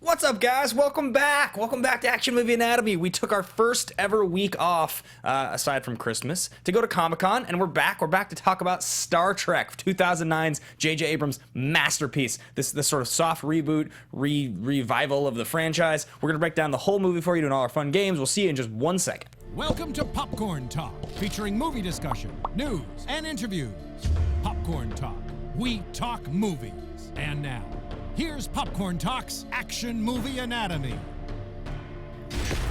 What's up, guys? Welcome back. Welcome back to Action Movie Anatomy. We took our first ever week off, aside from Christmas, to go to Comic-Con, and we're back. We're back to talk about Star Trek, 2009's J.J. Abrams' masterpiece. This sort of soft reboot, revival of the franchise. We're going to break down the whole movie for you, doing all our fun games. We'll see you in just 1 second. Welcome to Popcorn Talk, featuring movie discussion, news, and interviews. Popcorn Talk. We talk movies. And now, here's Popcorn Talk's Action Movie Anatomy.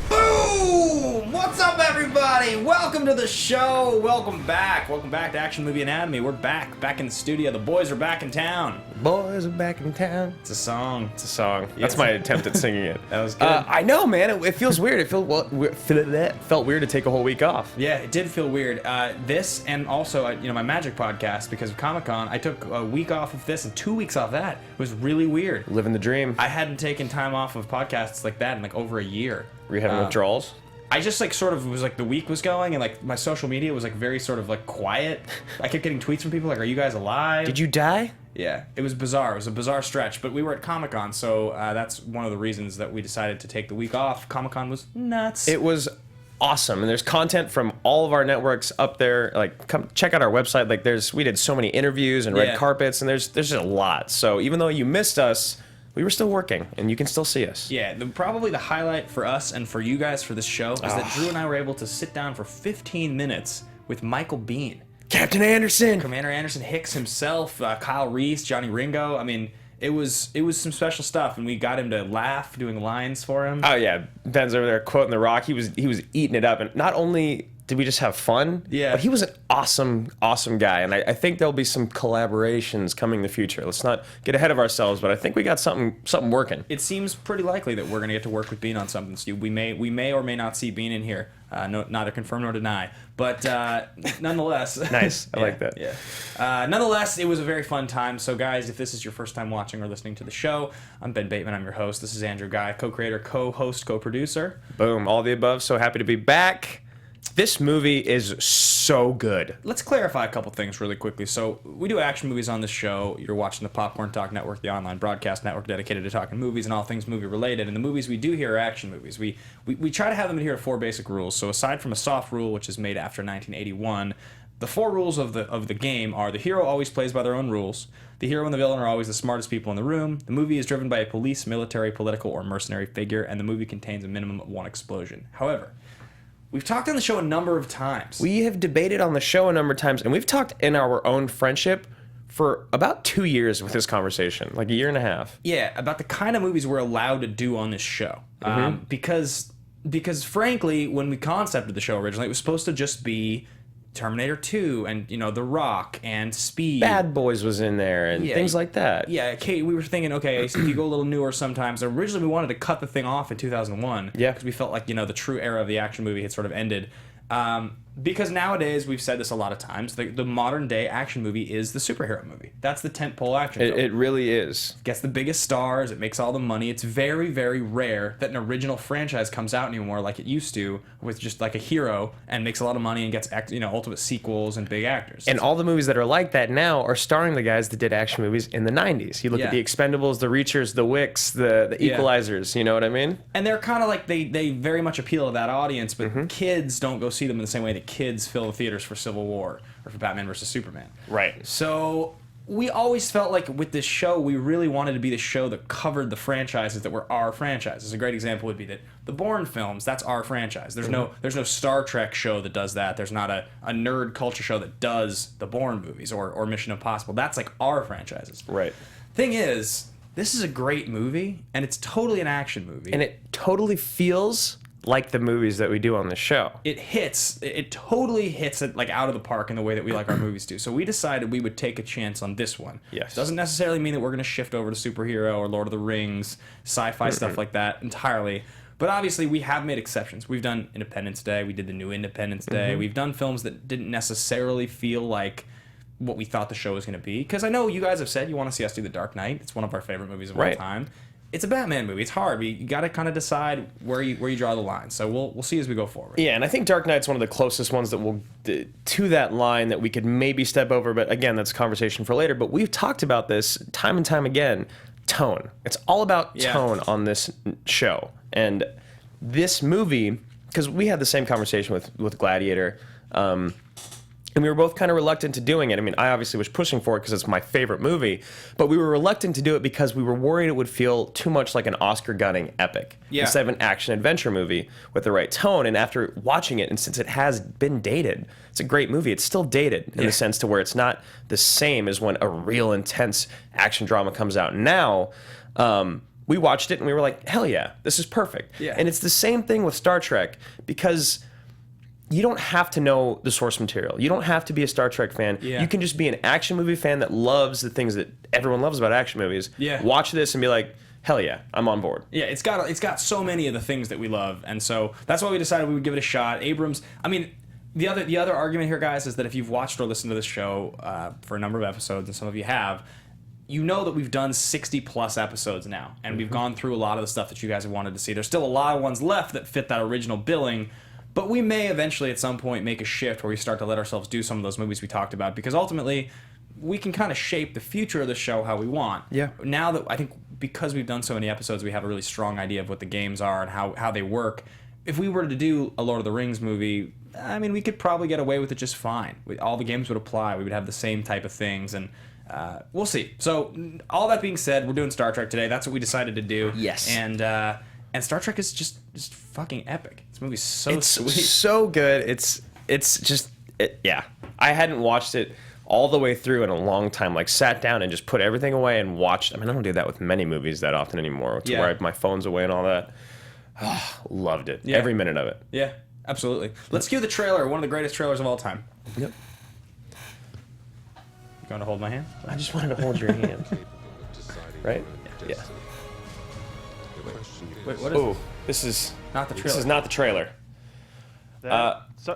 Boom! What's up, everybody? Welcome to the show. Welcome back. Welcome back to Action Movie Anatomy. We're back in the studio. The boys are back in town. Boys are back in town. It's a song. It's a song. That's my attempt at singing it. That was good. I know, man. It feels weird. It felt weird to take a whole week off. Yeah, it did feel weird. This and also, my Magic podcast, because of Comic-Con, I took a week off of this and 2 weeks off that. It was really weird. Living the dream. I hadn't taken time off of podcasts like that in over a year. Were you having withdrawals? I just the week was going and my social media was very sort of quiet. I kept getting tweets from people are you guys alive? Did you die? Yeah, it was bizarre. It was a bizarre stretch, but we were at Comic-Con, so that's one of the reasons that we decided to take the week off. Comic-Con was nuts. It was awesome, and there's content from all of our networks up there. Come check out our website. We did so many interviews and red carpets, and there's just a lot. So even though you missed us, we were still working, and you can still see us. Yeah, probably the highlight for us and for you guys for this show is that Drew and I were able to sit down for 15 minutes with Michael Biehn. Captain Anderson! Commander Anderson, Hicks himself, Kyle Reese, Johnny Ringo. I mean, it was some special stuff, and we got him to laugh doing lines for him. Oh, yeah. Ben's over there quoting The Rock. He was eating it up, and not only did we just have fun? Yeah. But he was an awesome, awesome guy. And I think there'll be some collaborations coming in the future. Let's not get ahead of ourselves, but I think we got something working. It seems pretty likely that we're going to get to work with Biehn on something, Stu. We may or may not see Biehn in here. Neither confirm nor deny. But nonetheless. Nice. I like that. Yeah. Nonetheless, it was a very fun time. So, guys, if this is your first time watching or listening to the show, I'm Ben Bateman. I'm your host. This is Andrew Ghai, co-creator, co-host, co-producer. Boom. All the above. So happy to be back. This movie is so good. Let's clarify a couple things really quickly. So we do action movies on this show. You're watching the Popcorn Talk Network, the online broadcast network dedicated to talking movies and all things movie related. And the movies we do here are action movies. We try to have them adhere to 4 basic rules. So aside from a soft rule, which is made after 1981, the 4 rules of the game are: the hero always plays by their own rules. The hero and the villain are always the smartest people in the room. The movie is driven by a police, military, political, or mercenary figure, and the movie contains a minimum of 1 explosion. However, we've talked on the show a number of times. We have debated on the show a number of times, and we've talked in our own friendship for about 2 years with this conversation, a year and a half. Yeah, about the kind of movies we're allowed to do on this show. Because frankly, when we concepted the show originally, it was supposed to just be Terminator 2 and, The Rock and Speed. Bad Boys was in there and things like that. Yeah, Kate, we were thinking, okay, so if you go a little newer sometimes. Originally, we wanted to cut the thing off in 2001. Yeah. Because we felt like, the true era of the action movie had sort of ended. Because nowadays, we've said this a lot of times, the modern day action movie is the superhero movie. That's the tentpole action film. It really is. It gets the biggest stars, it makes all the money. It's very, very rare that an original franchise comes out anymore like it used to, with just a hero and makes a lot of money and gets ultimate sequels and big actors. And all the movies that are like that now are starring the guys that did action movies in the 90s. You look at the Expendables, the Reachers, the Wicks, the Equalizers, you know what I mean? And they're kind of they very much appeal to that audience, but kids don't go see them in the same way that kids fill the theaters for Civil War or for Batman versus Superman. Right. So we always felt like with this show, we really wanted to be the show that covered the franchises that were our franchises. A great example would be that the Bourne films, that's our franchise. There's no Star Trek show that does that. There's not a nerd culture show that does the Bourne movies or Mission Impossible. That's our franchises. Right. Thing is, this is a great movie, and it's totally an action movie. And it totally feels like the movies that we do on the show. It totally hits it out of the park in the way that we like our movies do. So we decided we would take a chance on this one. Yes. Doesn't necessarily mean that we're going to shift over to superhero or Lord of the Rings, sci-fi stuff like that entirely. But obviously we have made exceptions. We've done Independence Day. We did the new Independence Day. We've done films that didn't necessarily feel like what we thought the show was going to be. Because I know you guys have said you want to see us do The Dark Knight. It's one of our favorite movies of all time. It's a Batman movie. It's hard. You got to kind of decide where you draw the line. So we'll see as we go forward. Yeah, and I think Dark Knight's one of the closest ones that will to that line that we could maybe step over. But again, that's a conversation for later. But we've talked about this time and time again. tone. It's all about tone on this show. And this movie, because we had the same conversation with Gladiator, and we were both kind of reluctant to doing it. I mean, I obviously was pushing for it because it's my favorite movie, but we were reluctant to do it because we were worried it would feel too much like an Oscar-gunning epic instead of an action-adventure movie with the right tone. And after watching it, and since it has been dated, it's a great movie. It's still dated in the sense to where it's not the same as when a real intense action drama comes out now. We watched it and we were like, hell yeah, this is perfect. Yeah. And it's the same thing with Star Trek because you don't have to know the source material. You don't have to be a Star Trek fan. Yeah. You can just be an action movie fan that loves the things that everyone loves about action movies. Yeah. Watch this and be like, hell yeah, I'm on board. Yeah, it's got so many of the things that we love, and so that's why we decided we would give it a shot. Abrams, I mean, the other argument here, guys, is that if you've watched or listened to this show for a number of episodes, and some of you have, you know that we've done 60 plus episodes now, and we've gone through a lot of the stuff that you guys have wanted to see. There's still a lot of ones left that fit that original billing. But we may eventually at some point make a shift where we start to let ourselves do some of those movies we talked about, because ultimately we can kind of shape the future of the show how we want. Yeah. Now that I think because we've done so many episodes, we have a really strong idea of what the games are and how they work. If we were to do a Lord of the Rings movie, I mean, we could probably get away with it just fine. All the games would apply. We would have the same type of things, and we'll see. So all that being said, we're doing Star Trek today. That's what we decided to do. Yes. And Star Trek is just fucking epic. This movie's so sweet. It's so good. It's just yeah. I hadn't watched it all the way through in a long time. Like sat down and just put everything away and watched. I mean, I don't do that with many movies that often anymore. To where my phone's away and all that. Loved it. Yeah. Every minute of it. Yeah, absolutely. Let's cue the trailer. One of the greatest trailers of all time. Yep. You going to hold my hand? I just wanted to hold your hand. Right? Yeah. Wait, what is this is not the trailer. This is not the trailer.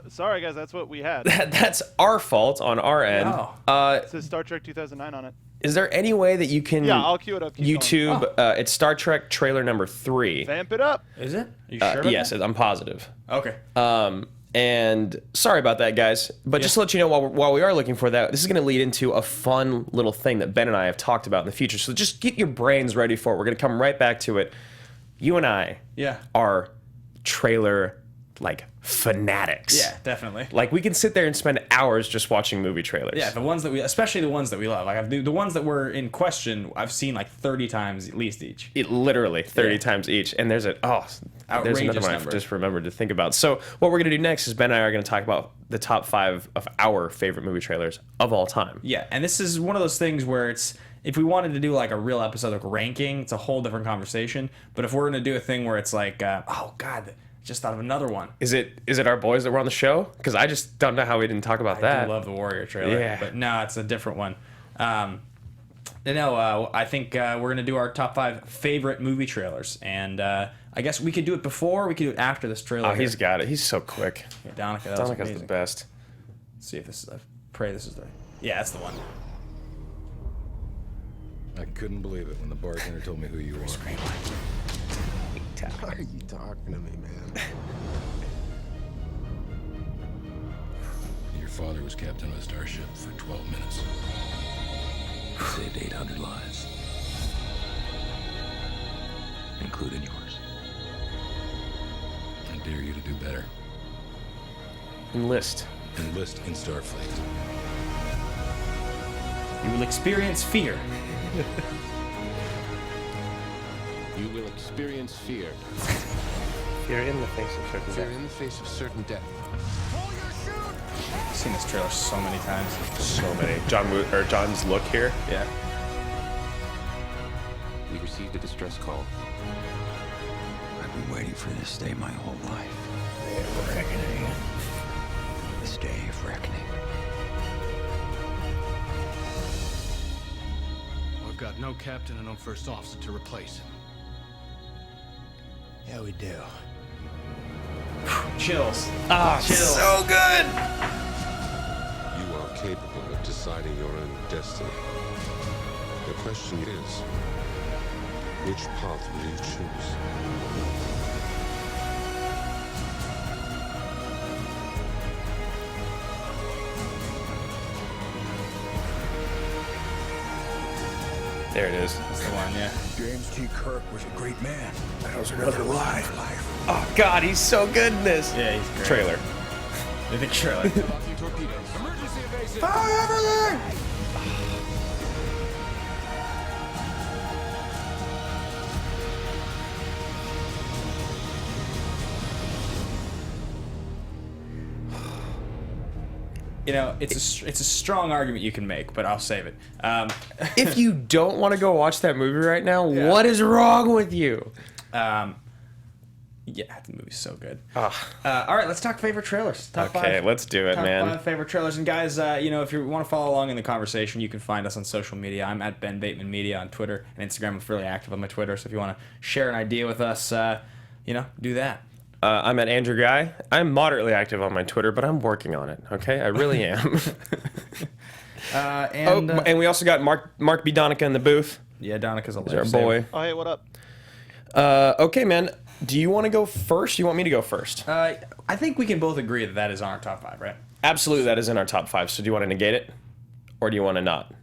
Sorry, guys, that's what we had. That's our fault on our end. It says Star Trek 2009 on it. Is there any way that you can I'll cue it up. YouTube, it's Star Trek trailer number 3. Vamp it up. Is it? Are you sure about yes, that? I'm positive. Okay. And sorry about that, guys. But just to let you know, while we are looking for that, this is going to lead into a fun little thing that Ben and I have talked about in the future. So just get your brains ready for it. We're going to come right back to it. You and I are trailer fanatics. Yeah, definitely. Like we can sit there and spend hours just watching movie trailers. Yeah, especially the ones that we love. Like the ones that were in question, I've seen like 30 times at least each. Literally 30 times each. And there's outrageous another one I just remembered to think about. So what we're gonna do next is Ben and I are gonna talk about the top 5 of our favorite movie trailers of all time. Yeah, and this is one of those things where if we wanted to do like a real episode of ranking, it's a whole different conversation. But if we're gonna do a thing where it's like, oh god, just thought of another one. Is it our boys that were on the show? Because I just don't know how we didn't talk about that. I do love the Warrior trailer, but no, it's a different one. I think we're going to do our top 5 favorite movie trailers. And I guess we could do it before, we could do it after this trailer. Oh, he's got it. He's so quick. Yeah, Donica's the best. Let's see if this is, I pray this is the, yeah, that's the one. I couldn't believe it when the bartender told me who you were. Why are you talking to me, man? Your father was captain of a starship for 12 minutes. He saved 800 lives, including yours. I dare you to do better. Enlist in Starfleet. You will experience fear. You will experience fear. Fear in the face of certain Fear death. in the face of certain death. I've seen this trailer so many times. So many. John's look here. Yeah. We received a distress call. I've been waiting for this day my whole life. Day of reckoning. This day of reckoning. We've got no captain and no first officer to replace him. Yeah, we do. Chills. Chills. So good. You are capable of deciding your own destiny. The question is, which path will you choose? There it is. That's the one, yeah. James T. Kirk was a great man. That was another life. Oh God, he's so good in this. Yeah, he's great. Trailer. The trailer. Emergency evasive. You know, it's a strong argument you can make, but I'll save it. If you don't want to go watch that movie right now, what is wrong with you? Yeah, the movie's so good. All right, let's talk favorite trailers. Top Okay, five. let's do it, Top man. 5 favorite trailers. And guys, you know, if you want to follow along in the conversation, you can find us on social media. I'm at Ben Bateman Media on Twitter and Instagram. I'm fairly active on my Twitter, so if you want to share an idea with us, you know, do that. I'm at Andrew Ghai. I'm moderately active on my Twitter, but I'm working on it. Okay, I really am. And we also got Mark B. Donica in the booth. Yeah, Donica's a He's our lifesaver. boy. Oh, hey, what up? Okay, man. Do you want to go first? You want me to go first? I think we can both agree that that is on our top 5, right? Absolutely, that is in our top 5. So do you want to negate it, or do you want to not?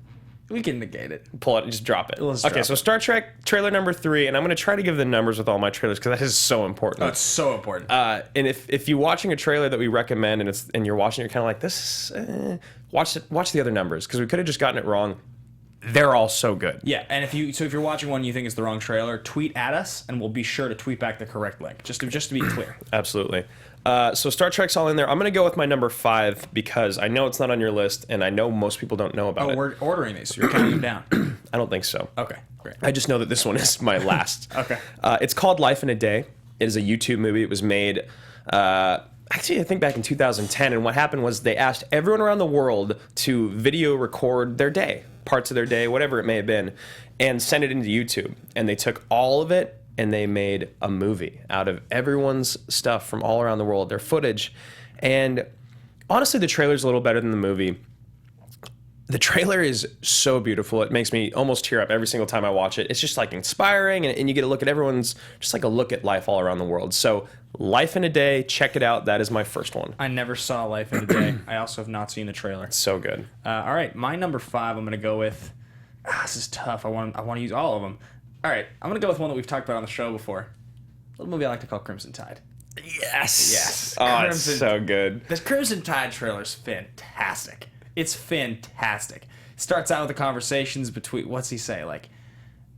We can negate it. Pull it and just drop it. Let's Okay, drop so it. Star Trek trailer number 3, and I'm going to try to give the numbers with all my trailers because that is so important. Oh, it's so important. And if you're watching a trailer that we recommend and you're watching, you're kind of like this, watch the other numbers because we could have just gotten it wrong. They're all so good. Yeah, and if you're watching one and you think it's the wrong trailer, tweet at us, and we'll be sure to tweet back the correct link, just to be clear. Absolutely. So Star Trek's all in there. I'm going to go with my number 5 because I know it's not on your list, and I know most people don't know about it. We're ordering these. So you're counting them down. I don't think so. Okay, great. I just know that this one is my last. Okay. It's called Life in a Day. It is a YouTube movie. It was made, actually, I think back in 2010. And what happened was they asked everyone around the world to video record their day, parts of their day, whatever it may have been, and send it into YouTube. And they took all of it and they made a movie out of everyone's stuff from all around the world, their footage. And honestly, the trailer's a little better than the movie. The trailer is so beautiful. It makes me almost tear up every single time I watch it. It's just like inspiring, and you get a look at everyone's, just like a look at life all around the world. So Life in a Day, check it out. That is my first one. I never saw Life in a Day. I also have not seen the trailer. So good. All right, my number 5, I'm going to go with... this is tough. I want to use all of them. All right, I'm going to go with one that we've talked about on the show before. A little movie I like to call Crimson Tide. Yes. Oh, it's so good. This Crimson Tide trailer is fantastic. It's fantastic. Starts out with the conversations between... What's he say? Like...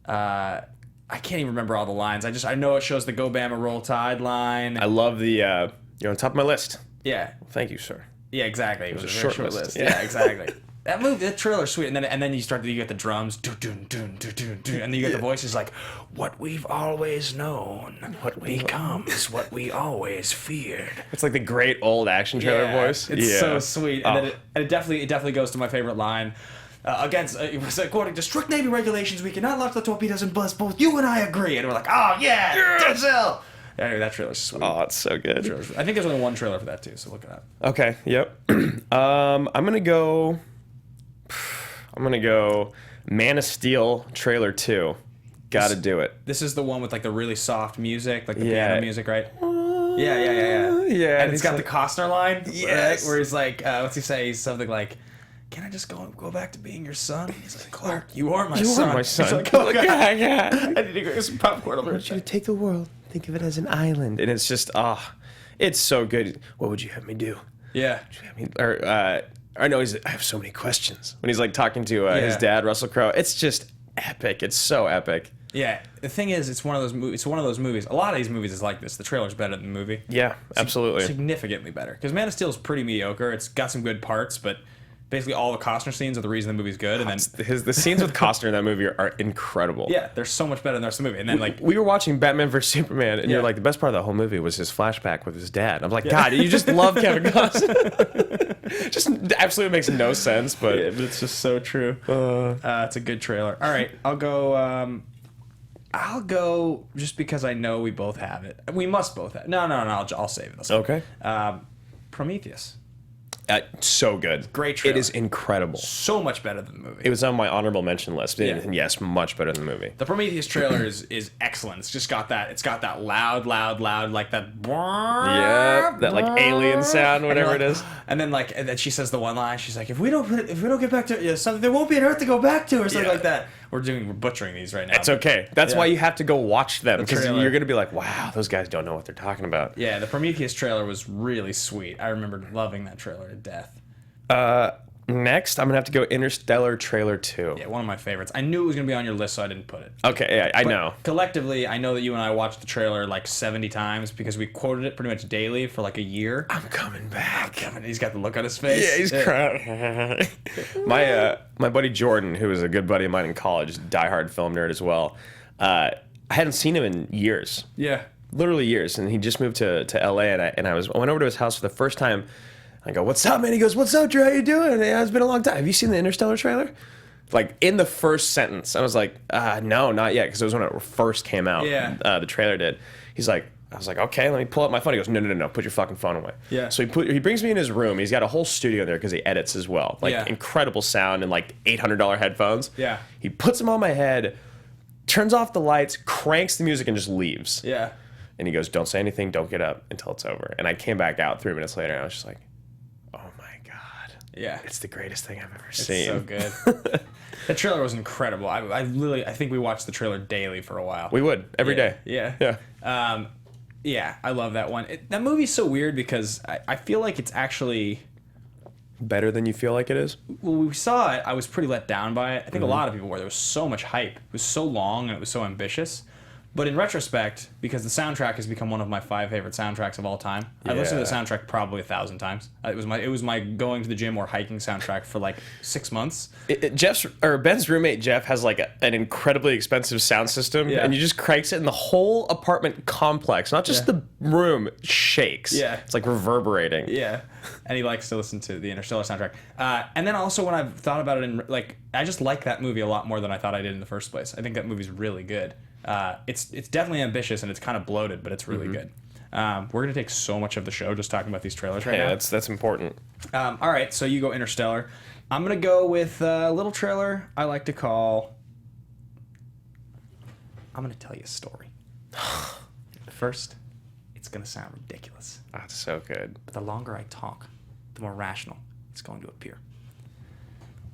I can't even remember all the lines. I know it shows the Go Bama Roll Tide line. I love the, you're on top of my list. Yeah. Thank you, sir. Yeah, exactly. It was a a short very short list. list. Yeah, exactly. That movie, that trailer's sweet, and then you get the drums, dun, dun, dun, dun, dun, dun, and then you get the voices like, "What we've always known, what becomes what we always feared." It's like the great old action trailer voice. It's so sweet, and then it definitely goes to my favorite line. It was according to strict Navy regulations, we cannot launch the torpedoes and bust. Both you and I agree, and we're like, "Oh yeah, Denzel." Anyway, that trailer's sweet. Oh, it's so good. I think there's only one trailer for that too, so look it up. Okay. Yep. I'm gonna go Man of Steel trailer 2. Gotta do it. This is the one with like the really soft music, like the Yeah. piano music, right? Yeah. Yeah. And it's got the Costner line, Yes. right? Where he's like, what's he say? He's something like, "Can I just go back to being your son?" He's like, "Clark, you are my son." my son. He's like, "Oh God, yeah. I need to go get some popcorn over I want you to take the world, think of it as an island, and it's just it's so good. What would you have me do? Yeah. I mean, I know I have so many questions when he's like talking to his dad, Russell Crowe. It's just epic. It's so epic. Yeah. The thing is, it's one of those movies. A lot of these movies is like this. The trailer's better than the movie. Yeah, absolutely. Significantly better. Because Man of Steel is pretty mediocre. It's got some good parts, but basically all the Costner scenes are the reason the movie's good. And then The scenes with Costner in that movie are incredible. yeah, they're so much better than the rest of the movie. And then like We were watching Batman vs Superman, and Yeah. you're like, the best part of the whole movie was his flashback with his dad. I'm like, God, you just love Kevin Costner. Just absolutely makes no sense, but yeah, but it's just so true. It's a good trailer. All right, I'll go just because I know we both have it. We must both have. No. I'll save it. okay. Prometheus. So good. Great trailer. It is incredible. So much better than the movie. It was on my honorable mention list. Yeah. And yes, much better than the movie. The Prometheus trailer is excellent. It's just got that. It's got that loud, like that. Yeah, that like alien sound, whatever it is. And then she says the one line. She's like, "If we don't get back to something, there won't be an Earth to go back to," or something Yeah. like that. We're butchering these right now. It's okay. That's why you have to go watch them, because trailer. you're going to be like, wow, those guys don't know what they're talking about. Yeah, the Prometheus trailer was really sweet. I remember loving that trailer to death. Next, I'm going to have to go Interstellar trailer 2. Yeah, one of my favorites. I knew it was going to be on your list, so I didn't put it. Okay, yeah, I know. Collectively, I know that you and I watched the trailer like 70 times because we quoted it pretty much daily for like a year. I'm coming back. He's got the look on his face. Yeah, he's crying. My buddy Jordan, who was a good buddy of mine in college, diehard film nerd as well, I hadn't seen him in years. Yeah. Literally years. And he just moved to LA, and I went over to his house for the first time. I go, what's up, man? He goes, what's up, Drew? How you doing? Yeah, it's been a long time. Have you seen the Interstellar trailer? Like, in the first sentence, I was like, no, not yet, because it was when it first came out. Yeah. The trailer did. He's like, I was like, okay, let me pull up my phone. He goes, no, put your fucking phone away. Yeah. So he brings me in his room. He's got a whole studio there because he edits as well. Like, incredible sound and like $800 headphones. Yeah. He puts them on my head, turns off the lights, cranks the music, and just leaves. Yeah. And he goes, don't say anything, don't get up until it's over. And I came back out 3 minutes later, and I was just like, yeah, it's the greatest thing I've ever it's seen. So good. That trailer was incredible. I think we watched the trailer daily for a while. We would every day. Yeah. Yeah, I love that one. That movie's so weird because I feel like it's actually better than you feel like it is. When we saw it, I was pretty let down by it. I think a lot of people were. There was so much hype. It was so long and it was so ambitious. But in retrospect, because the soundtrack has become one of my 5 favorite soundtracks of all time, I've listened to the soundtrack probably 1,000 times. It was my going to the gym or hiking soundtrack for like 6 months. Ben's roommate Jeff has like an incredibly expensive sound system, and you just cranks it, and the whole apartment complex, not just the room, shakes. Yeah, it's like reverberating. Yeah, and he likes to listen to the Interstellar soundtrack. And then also when I've thought about it, I just like that movie a lot more than I thought I did in the first place. I think that movie's really good. It's definitely ambitious and it's kind of bloated, but it's really good. We're gonna take so much of the show just talking about these trailers right now. Yeah, that's important. All right, so you go Interstellar. I'm gonna go with a little trailer I like to call. I'm gonna tell you a story. First, it's gonna sound ridiculous. That's so good. But the longer I talk, the more rational it's going to appear.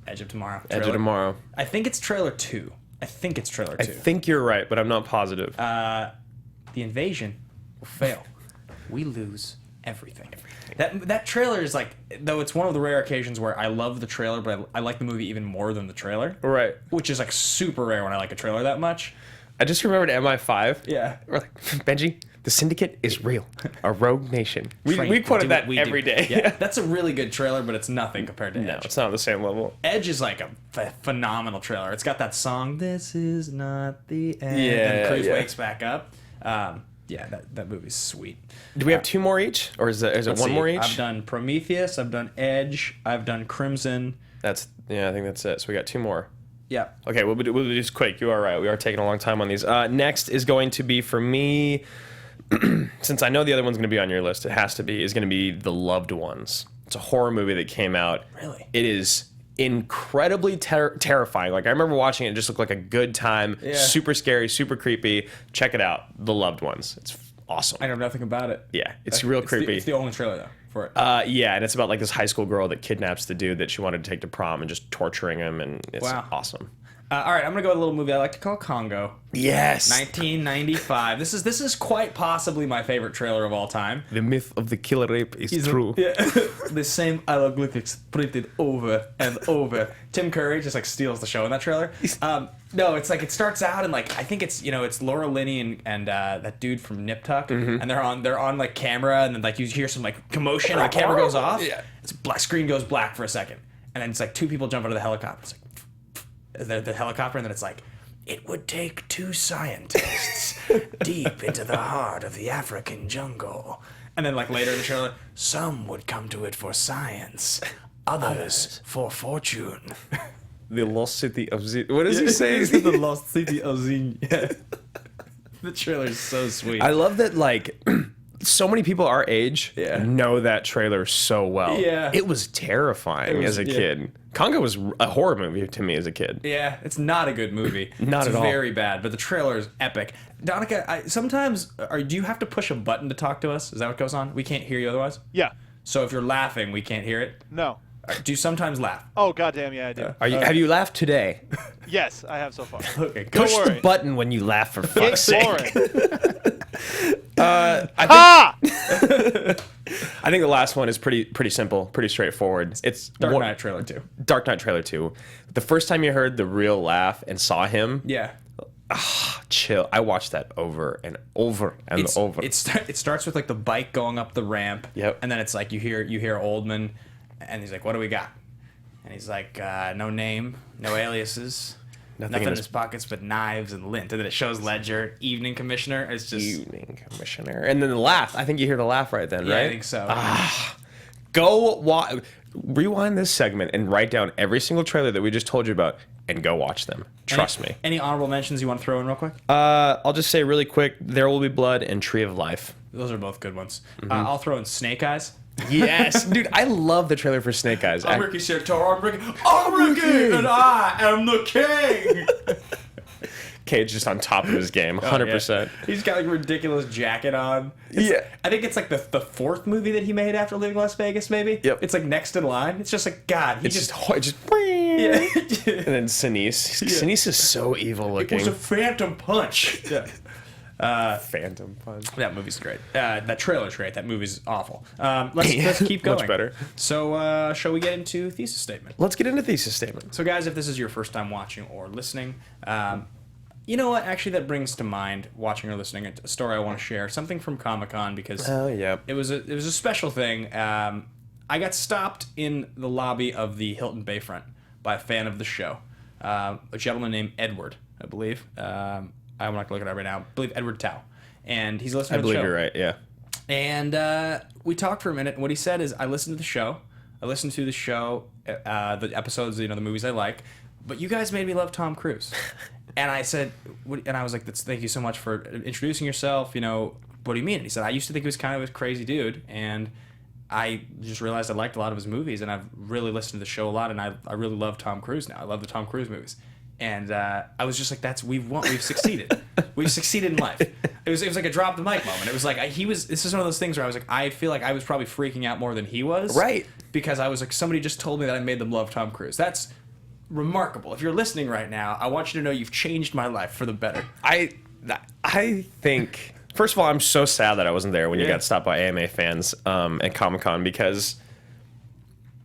Edge of Tomorrow. Edge of Tomorrow. I think it's trailer 2. I think you're right, but I'm not positive. The invasion will fail. We lose everything. That trailer is like, though it's one of the rare occasions where I love the trailer, but I like the movie even more than the trailer. Right. Which is like super rare when I like a trailer that much. I just remembered MI5. Yeah. We're like, Benji, the Syndicate is real. A rogue nation. We quoted that every day. Yeah, that's a really good trailer, but it's nothing compared to Edge. No, it's not on the same level. Edge is like a phenomenal trailer. It's got that song, "This Is Not the End," Yeah, and Cruz wakes back up. That movie's sweet. Do we have 2 more each, or is it one more each? I've done Prometheus. I've done Edge. I've done Crimson. I think that's it. So we got 2 more. Yeah. Okay, we'll do just quick. You are right. We are taking a long time on these. Next is going to be for me, since I know the other one's going to be on your list, is going to be The Loved Ones. It's a horror movie that came out. Really? It is incredibly terrifying. Like, I remember watching it, it just looked like a good time. Yeah. Super scary, super creepy. Check it out. The Loved Ones. It's awesome. I know nothing about it. Yeah, it's real creepy. It's the only trailer though for it. Yeah, and it's about like this high school girl that kidnaps the dude that she wanted to take to prom and just torturing him, and it's awesome. All right, I'm gonna go with a little movie I like to call Congo. Yes. 1995. This is quite possibly my favorite trailer of all time. The myth of the killer ape is true. Yeah. The same hieroglyphics printed over and over. Tim Curry just like steals the show in that trailer. No, it's like it starts out and like I think it's Laura Linney and that dude from Nip Tuck, and they're on like camera, and then like you hear some like commotion and the camera goes off. Yeah. It's black, screen goes black for a second, and then it's like 2 people jump out of the helicopter. It's like the helicopter, and then it's like, it would take 2 scientists deep into the heart of the African jungle. And then like later in the trailer, some would come to it for science, others for fortune. The lost city of Zin. What does he say? The lost city of Zin. Yeah. The trailer's so sweet. I love that like so many people our age know that trailer so well. Yeah. It was terrifying as a kid. Congo was a horror movie to me as a kid. Yeah, it's not a good movie. Not at all. It's very bad, but the trailer is epic. Donica, sometimes, do you have to push a button to talk to us? Is that what goes on? We can't hear you otherwise? Yeah. So if you're laughing, we can't hear it? No. Do you sometimes laugh? Oh goddamn, yeah, I do. Have you laughed today? Yes, I have so far. Okay, Push Don't the worry. button when you laugh, for fuck's sake. Lauren. I think the last one is pretty simple, pretty straightforward. It's Dark Knight trailer 2. Dark Knight trailer 2. The first time you heard the real laugh and saw him, Yeah. chill. I watched that over and over and over. It starts with like the bike going up the ramp. Yep. And then it's like you hear Oldman, and he's like, "What do we got?" And he's like, "No name, no aliases, nothing in his pockets but knives and lint." And then it shows Ledger, Evening Commissioner. It's just Evening Commissioner. And then the laugh. I think you hear the laugh right then, yeah, right? I think so. Go rewind this segment and write down every single trailer that we just told you about and go watch them. Trust me. Any honorable mentions you want to throw in real quick? I'll just say really quick, There Will Be Blood and Tree of Life. Those are both good ones. I'll throw in Snake Eyes. Yes, dude, I love the trailer for Snake Eyes. I'm Ricky Sertoro. I'm Ricky, and I am the king. Cage just on top of his game, 100%. Yeah. He's got like a ridiculous jacket on. I think it's like the fourth movie that he made after leaving Las Vegas, maybe. Yep. It's like next in line. It's just like God. It's just yeah. and then Sinise. Sinise is so evil It looking. was a phantom punch. Yeah. Phantom Punch. That movie's great. That trailer's great. That movie's awful. Let's keep going. Much better. So, shall we get into thesis statement? Let's get into thesis statement. So, guys, if this is your first time watching or listening, you know what? Actually, that brings to mind watching or listening a story I want to share. Something from Comic-Con because it was a special thing. I got stopped in the lobby of the Hilton Bayfront by a fan of the show, a gentleman named Edward, I believe. I'm not going to look it up right now. I believe Edward Tao. And he's listening to the show. I believe you're right, yeah. And we talked for a minute, and what he said is, I listened to the show, the episodes, the movies I like, but you guys made me love Tom Cruise. And I said, and I was like, thank you so much for introducing yourself, what do you mean? And he said, I used to think he was kind of a crazy dude, and I just realized I liked a lot of his movies, and I've really listened to the show a lot, and I really love Tom Cruise now. I love the Tom Cruise movies. And I was just like, we've succeeded. We've succeeded in life. It was like a drop the mic moment. It was like, this is one of those things where I was like, I feel like I was probably freaking out more than he was. Right. Because I was like, somebody just told me that I made them love Tom Cruise. That's remarkable. If you're listening right now, I want you to know you've changed my life for the better. I think, first of all, I'm so sad that I wasn't there when you got stopped by AMA fans at Comic-Con, because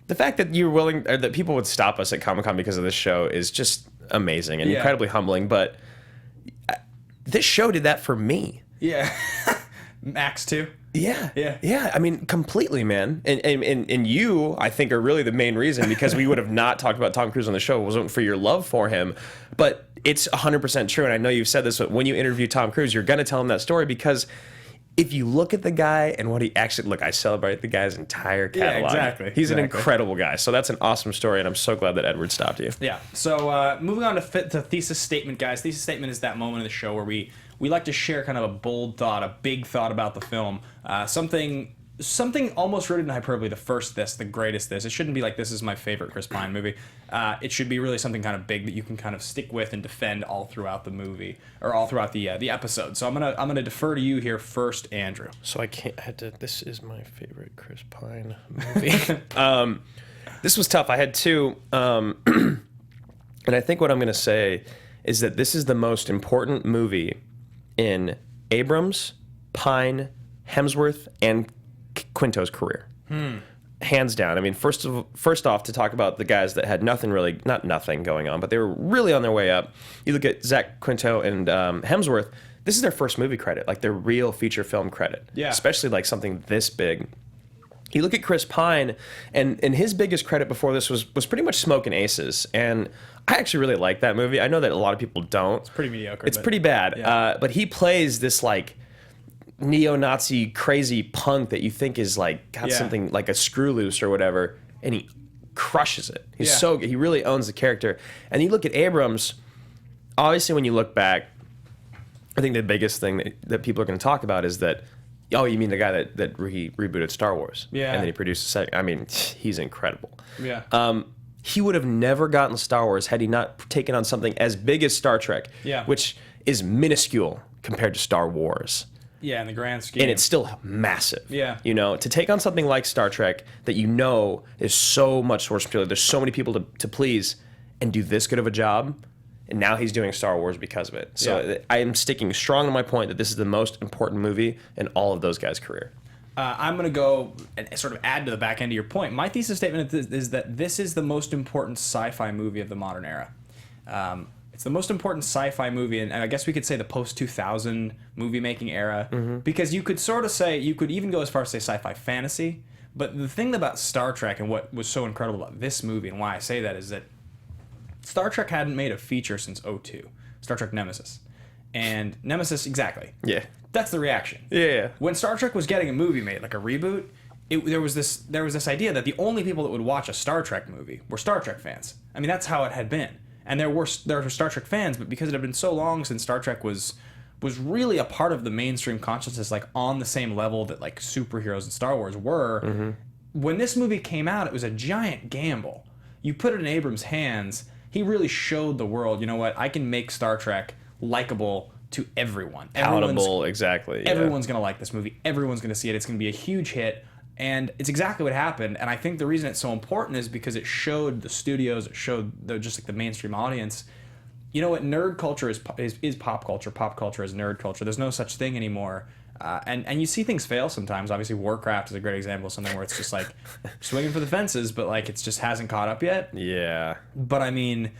the fact that you're willing, or that people would stop us at Comic-Con because of this show is just amazing and incredibly humbling. But this show did that for me. Yeah. Max too. Yeah. I mean, completely, man. And you, I think, are really the main reason, because we would have not talked about Tom Cruise on the show if it wasn't for your love for him. But it's 100% true, and I know you've said this, but when you interview Tom Cruise, you're going to tell him that story, because if you look at the guy and what he actually... Look, I celebrate the guy's entire catalog. Yeah, exactly. He's an incredible guy. So that's an awesome story, and I'm so glad that Edward stopped you. Yeah. So moving on to the thesis statement, guys. Thesis statement is that moment in the show where we like to share kind of a bold thought, a big thought about the film. Something almost rooted in hyperbole, the first this, the greatest this. It shouldn't be like, this is my favorite Chris Pine movie. It should be really something kind of big that you can kind of stick with and defend all throughout the movie, or all throughout the episode. So I'm gonna defer to you here first, Andrew. So I had to... This is my favorite Chris Pine movie. This was tough. I had two. And I think what I'm going to say is that this is the most important movie in Abrams, Pine, Hemsworth, and Quinto's career. Hands down. I mean, first off, to talk about the guys that had not nothing going on, but they were really on their way up. You look at Zach Quinto and Hemsworth, this is their first movie credit, like their real feature film credit. Yeah. Especially like something this big. You look at Chris Pine, and his biggest credit before this was pretty much Smokin' Aces, and I actually really like that movie. I know that a lot of people don't. It's pretty mediocre. It's pretty bad. Yeah. But he plays this like neo-Nazi crazy punk that you think is like got something like a screw loose or whatever, and he crushes it. He's so good. He really owns the character. And you look at Abrams, obviously when you look back, I think the biggest thing that people are going to talk about is that, oh, you mean the guy that rebooted Star Wars? Yeah. And then he produced a second. I mean, he's incredible. Yeah. He would have never gotten Star Wars had he not taken on something as big as Star Trek, which is minuscule compared to Star Wars. Yeah, in the grand scheme. And it's still massive. Yeah. You know, to take on something like Star Trek that you know is so much source material, there's so many people to please, and do this good of a job, and now he's doing Star Wars because of it. So I am sticking strong to my point that this is the most important movie in all of those guys' career. I'm going to go and sort of add to the back end of your point. My thesis statement is that this is the most important sci-fi movie of the modern era. It's the most important sci-fi movie, and I guess we could say the post-2000 movie-making era, because you could sort of say, you could even go as far as say sci-fi fantasy, but the thing about Star Trek and what was so incredible about this movie and why I say that is that Star Trek hadn't made a feature since '02, Star Trek Nemesis. And Nemesis, exactly. Yeah. That's the reaction. Yeah. When Star Trek was getting a movie made, like a reboot, there was this idea that the only people that would watch a Star Trek movie were Star Trek fans. I mean, that's how it had been. And there were Star Trek fans, but because it had been so long since Star Trek was really a part of the mainstream consciousness, like on the same level that like superheroes and Star Wars were, when this movie came out, it was a giant gamble. You put it in Abrams' hands, he really showed the world, you know what, I can make Star Trek likable to everyone. Palatable, exactly. Yeah. Everyone's going to like this movie. Everyone's going to see it. It's going to be a huge hit. And it's exactly what happened. And I think the reason it's so important is because it showed the studios, it showed just like the mainstream audience, you know what, nerd culture is pop culture. Pop culture is nerd culture. There's no such thing anymore. And you see things fail sometimes. Obviously, Warcraft is a great example of something where it's just like swinging for the fences, but like it just hasn't caught up yet. Yeah. But I mean,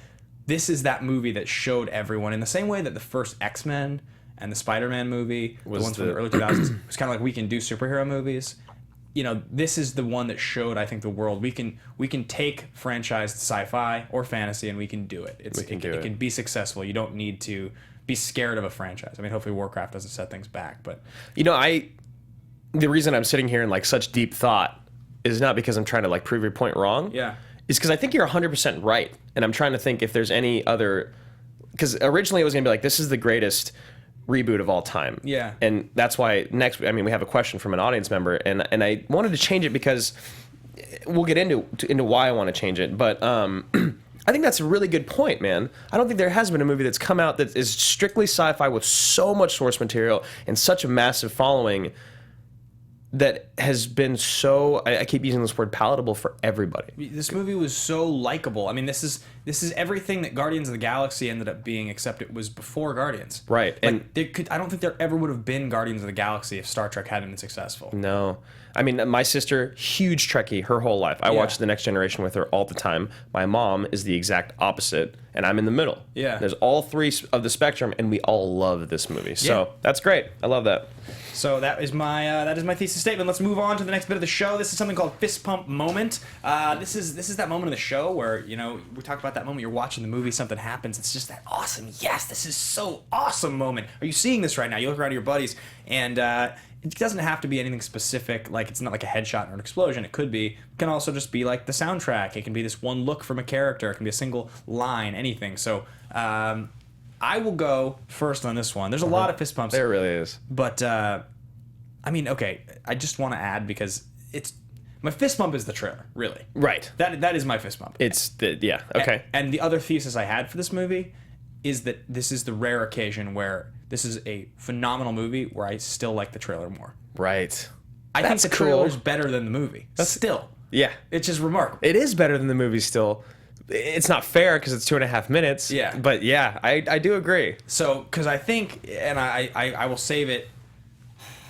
this is that movie that showed everyone in the same way that the first X-Men and the Spider-Man movie, the ones from the early 2000s, was kind of like we can do superhero movies. You know, this is the one that showed, I think, the world we can take franchised sci-fi or fantasy and we can do it. It can be successful. You don't need to be scared of a franchise. I mean, hopefully Warcraft doesn't set things back, but you know, the reason I'm sitting here in like such deep thought is not because I'm trying to like prove your point wrong. Yeah. It's because I think you're 100% right, and I'm trying to think if there's any other. Because originally it was gonna be like, this is the greatest reboot of all time. Yeah. And that's why next, I mean, we have a question from an audience member, and I wanted to change it because we'll get into why I want to change it, but I think that's a really good point, man. I don't think there has been a movie that's come out that is strictly sci-fi with so much source material and such a massive following that has been so, I keep using this word, palatable for everybody. This movie was so likable. I mean, this is everything that Guardians of the Galaxy ended up being, except it was before Guardians. Right. Like, I don't think there ever would have been Guardians of the Galaxy if Star Trek hadn't been successful. No. I mean, my sister, huge Trekkie her whole life. I watch The Next Generation with her all the time. My mom is the exact opposite, and I'm in the middle. Yeah. There's all three of the spectrum, and we all love this movie. So that's great. I love that. So that is my thesis statement. Let's move on to the next bit of the show. This is something called fist pump moment. This is that moment of the show where, you know, we talk about that moment you're watching the movie, something happens, it's just that awesome, yes, this is so awesome moment. Are you seeing this right now? You look around at your buddies, and it doesn't have to be anything specific, like it's not like a headshot or an explosion. It could be, it can also just be like the soundtrack. It can be this one look from a character. It can be a single line, anything. So I will go first on this one. There's a lot of fist pumps. There really is. But, I mean, okay, I just want to add, because my fist pump is the trailer, really. Right. That is my fist pump. Okay. And the other thesis I had for this movie is that this is the rare occasion where this is a phenomenal movie where I still like the trailer more. Right. I think the trailer's better than the movie. Still. Yeah. It's just remarkable. It is better than the movie still. It's not fair because it's 2.5 minutes. Yeah. But yeah, I do agree. So, because I think, and I will save it,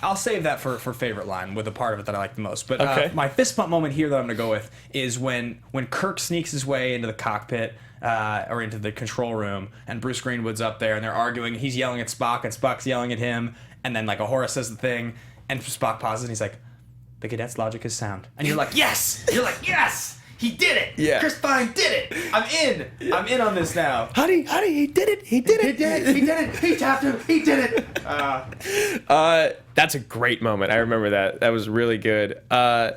I'll save that for favorite line with the part of it that I like the most. But my fist pump moment here that I'm going to go with is when Kirk sneaks his way into the cockpit or into the control room, and Bruce Greenwood's up there, and they're arguing. He's yelling at Spock, and Spock's yelling at him, and then like Uhura says the thing, and Spock pauses, and he's like, "The cadet's logic is sound," and you're like, "Yes!" You're like, "Yes! He did it! Yeah. Chris Pine did it! I'm in! I'm in on this now." Honey, he did it! He did it! He did it! He did it! He tapped him! He did it! That's a great moment. I remember that. That was really good. I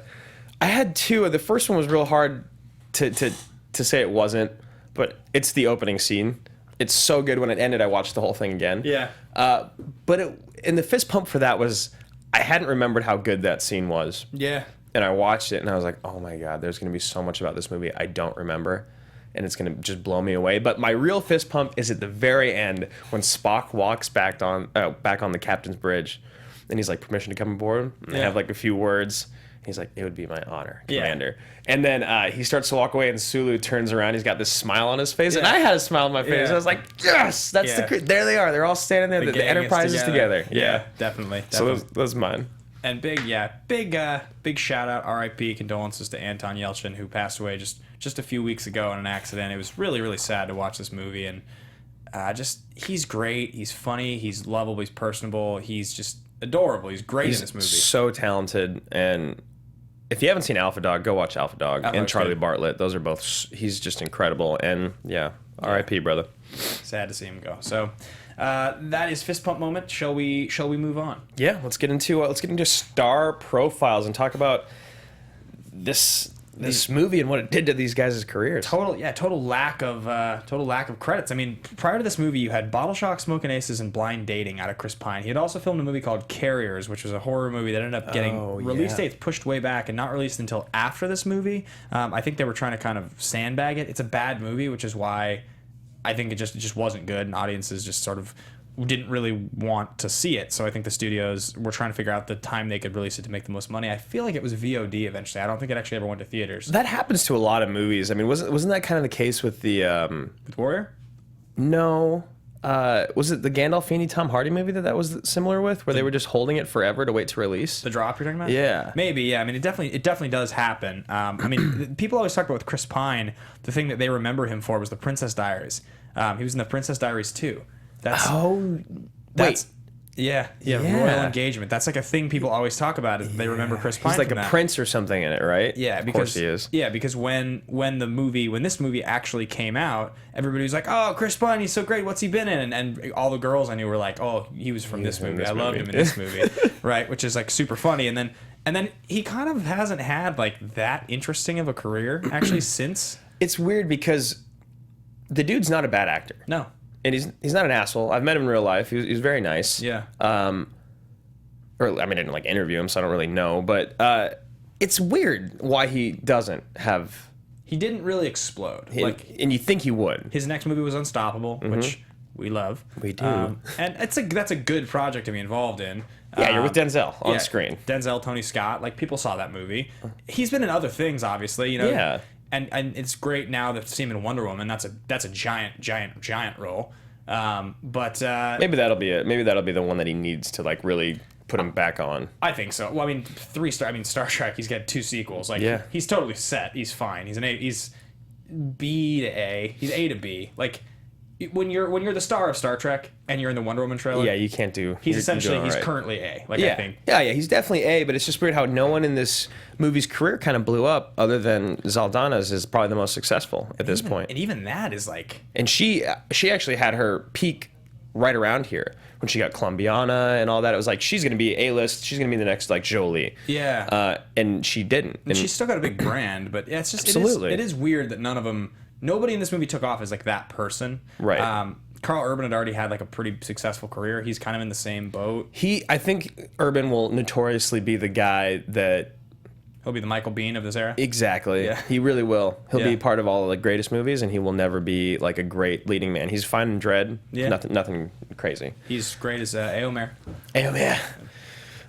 had two. The first one was real hard to say it wasn't, but it's the opening scene. It's so good. When it ended, I watched the whole thing again. Yeah. But and the fist pump for that was, I hadn't remembered how good that scene was. Yeah. And I watched it, and I was like, oh my God, there's going to be so much about this movie I don't remember, and it's going to just blow me away. But my real fist pump is at the very end when Spock walks back on the captain's bridge, and he's like, permission to come aboard. And they have like a few words. He's like, it would be my honor, Commander. And then he starts to walk away, and Sulu turns around. He's got this smile on his face, and I had a smile on my face. I was like, yes, that's there they are. They're all standing there. The Enterprise is together. Yeah, definitely. So those mine. And big shout out, R.I.P. condolences to Anton Yelchin, who passed away just a few weeks ago in an accident. It was really, really sad to watch this movie, and he's great. He's funny. He's lovable. He's personable. He's just adorable. He's great in this movie. So talented. And if you haven't seen Alpha Dog, go watch Alpha Dog and Charlie Bartlett. Those are both. He's just incredible. And R.I.P. brother. Sad to see him go. So. That is fist pump moment. Shall we move on? Yeah, let's get into star profiles and talk about this movie and what it did to these guys' careers. Total lack of credits. I mean, prior to this movie, you had Bottle Shock, Smoking Aces, and Blind Dating out of Chris Pine. He had also filmed a movie called Carriers, which was a horror movie that ended up getting release dates pushed way back and not released until after this movie. I think they were trying to kind of sandbag it. It's a bad movie, which is why I think it just wasn't good, and audiences just sort of didn't really want to see it. So I think the studios were trying to figure out the time they could release it to make the most money. I feel like it was VOD eventually. I don't think it actually ever went to theaters. That happens to a lot of movies. I mean, wasn't that kind of the case with the with Warrior? No. Was it the Gandolfini Tom Hardy movie that was similar with, where they were just holding it forever to wait to release? The Drop you're talking about? Yeah. Maybe, yeah. I mean, it definitely does happen. I mean, people always talk about with Chris Pine, the thing that they remember him for was the Princess Diaries. He was in the Princess Diaries too. Yeah, Royal Engagement. That's like a thing people always talk about. Is they remember Chris Pine. He's like a prince or something in it, right? Yeah, of course he is. Yeah, because when this movie actually came out, everybody was like, "Oh, Chris Pine, he's so great. What's he been in?" And all the girls I knew were like, "Oh, he was from this movie. I loved him in this movie." Right, which is like super funny. And then he kind of hasn't had like that interesting of a career actually since. It's weird because the dude's not a bad actor. No. And he's not an asshole. I've met him in real life. He's very nice. Yeah. Or I mean, I didn't like interview him, so I don't really know. But it's weird why he doesn't have. He didn't really explode. And you think he would. His next movie was Unstoppable, which we love. We do. And that's a good project to be involved in. Yeah, you're with Denzel on screen. Denzel, Tony Scott, like people saw that movie. He's been in other things, obviously. You know. Yeah. And it's great now to see him in Wonder Woman. That's a giant role. But maybe that'll be it. Maybe that'll be the one that he needs to like really put him back on. I think so. Well, I mean, Star Trek. He's got 2 sequels. Like, he's totally set. He's fine. He's B to A. He's A to B. Like, when you're the star of Star Trek and you're in the Wonder Woman trailer, you can't do. He's currently A. Like, I think. Yeah, he's definitely A. But it's just weird how no one in this movie's career kind of blew up, other than Zaldana's is probably the most successful at this point. And even that is like. And she actually had her peak right around here when she got Columbiana and all that. It was like she's gonna be A-list. She's gonna be the next like Jolie. Yeah. And she didn't. And she's still got a big brand, but yeah, it's just absolutely. It is weird that nobody in this movie took off as like that person. Right. Carl Urban had already had like a pretty successful career. He's kind of in the same boat. I think Urban will notoriously be the guy that. He'll be the Michael Biehn of this era. Exactly. Yeah. He really will. He'll be part of all of the greatest movies, and he will never be like a great leading man. He's fine in Dredd. Yeah. Nothing crazy. He's great as Eomer. Eomer.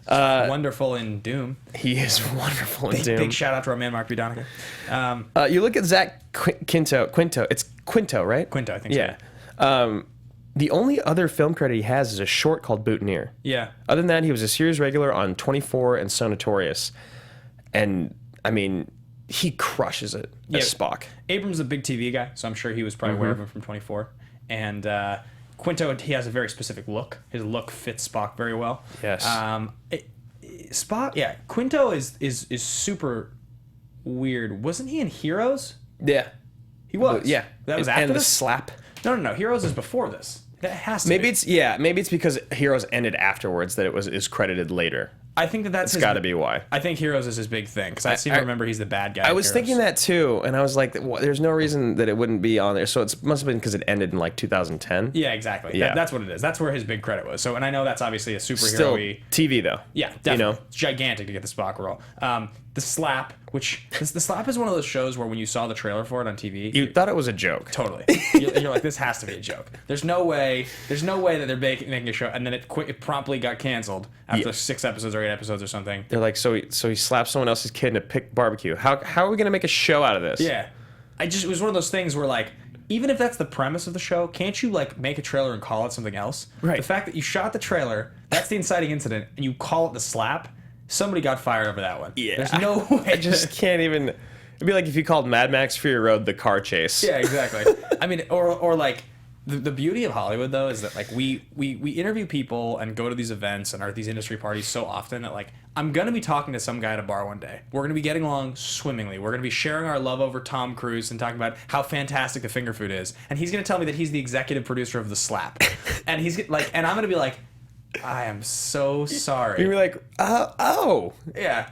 Wonderful in Doom. He is wonderful in Doom. Big shout out to our man Mark Budonica. You look at Zach Quinto. It's Quinto, right? Quinto, I think. Yeah. So. The only other film credit he has is a short called Boutonniere. Yeah. Other than that, he was a series regular on 24 and So Notorious. And, I mean, he crushes it as Spock. Abrams is a big TV guy, so I'm sure he was probably aware of him from 24. And Quinto, he has a very specific look. His look fits Spock very well. Yes. Quinto is super weird. Wasn't he in Heroes? Yeah. He was. Yeah. That was after and this? the slap. No. Heroes is before this. That has to maybe be. Maybe it's because Heroes ended afterwards that is credited later. I think that's got to be why. I think Heroes is his big thing because I seem to remember he's the bad guy. I was thinking that too, and I was like, "There's no reason that it wouldn't be on there." So it must have been because it ended in like 2010. Yeah, exactly. Yeah. That's what it is. That's where his big credit was. So, and I know that's obviously a Still superhero-y. TV though. Yeah, definitely. It's gigantic to get the Spock role. The Slap, which the Slap is one of those shows where when you saw the trailer for it on TV, You thought it was a joke. totally, you're like, this has to be a joke. There's no way that they're making a show, and then it promptly got canceled after 6 episodes or 8 episodes or something. They're like, so he slapped someone else's kid in a pig barbecue. How are we gonna make a show out of this? Yeah, it was one of those things where like, even if that's the premise of the show, can't you like make a trailer and call it something else? Right. The fact that you shot the trailer, that's the inciting incident, and you call it The Slap, somebody got fired over that one. Yeah. There's no way. I just can't even. It'd be like if you called Mad Max Fury Road the car chase. Yeah, exactly. I mean, or like the beauty of Hollywood though is that like we interview people and go to these events and are at these industry parties so often that like I'm gonna be talking to some guy at a bar one day. We're gonna be getting along swimmingly. We're gonna be sharing our love over Tom Cruise and talking about how fantastic the finger food is. And he's gonna tell me that he's the executive producer of The Slap. And he's like, and I'm gonna be like, I am so sorry. You'd be like, oh. Yeah.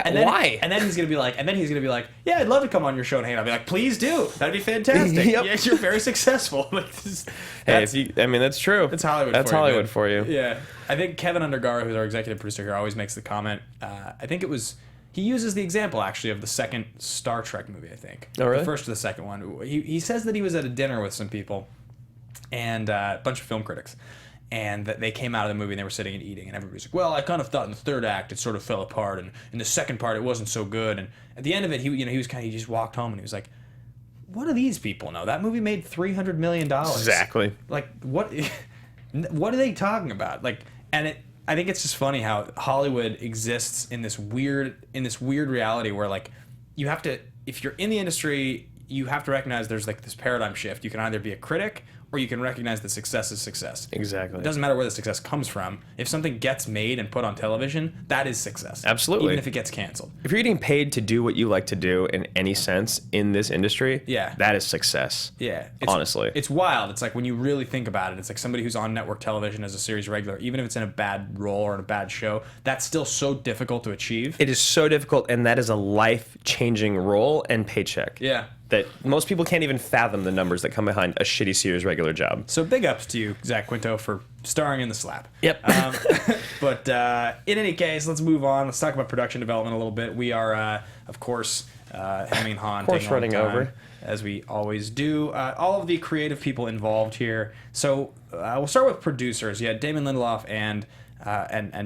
Why? And then he's gonna be like, yeah, I'd love to come on your show and hang out. I'll be like, please do. That'd be fantastic. Yep. Yes, you're very successful. Like, Hey, that's true. That's Hollywood. That's for you, Hollywood man. for you. Yeah, I think Kevin Undergaro, who's our executive producer here, always makes the comment. I think he uses the example actually of the second Star Trek movie. I think. Oh, really? The first or the second one. He says that he was at a dinner with some people, and a bunch of film critics. And that they came out of the movie and they were sitting and eating, and everybody's like, well, I kind of thought in the third act it sort of fell apart, and in the second part it wasn't so good. And at the end of it, he just walked home and he was like, what do these people know? That movie made $300 million. Exactly. Like, what are they talking about? Like, and I think it's just funny how Hollywood exists in this weird reality where like you have to, if you're in the industry, you have to recognize there's like this paradigm shift. You can either be a critic or you can recognize that success is success. Exactly. It doesn't matter where the success comes from. If something gets made and put on television, that is success. Absolutely. Even if it gets canceled. If you're getting paid to do what you like to do in any sense in this industry, Yeah. that is success. Yeah. Honestly. It's wild. It's like when you really think about it, it's like somebody who's on network television as a series regular, even if it's in a bad role or in a bad show, that's still so difficult to achieve. It is so difficult, and that is a life-changing role and paycheck. Yeah. That most people can't even fathom the numbers that come behind a shitty series regular job. So big ups to you, Zach Quinto, for starring in The Slap. Yep. But in any case, let's move on. Let's talk about production development a little bit. We are, of course, hemming and hawing, taking all the running time, over. as we always do. All of the creative people involved here. So we'll start with producers. You had Damon Lindelof and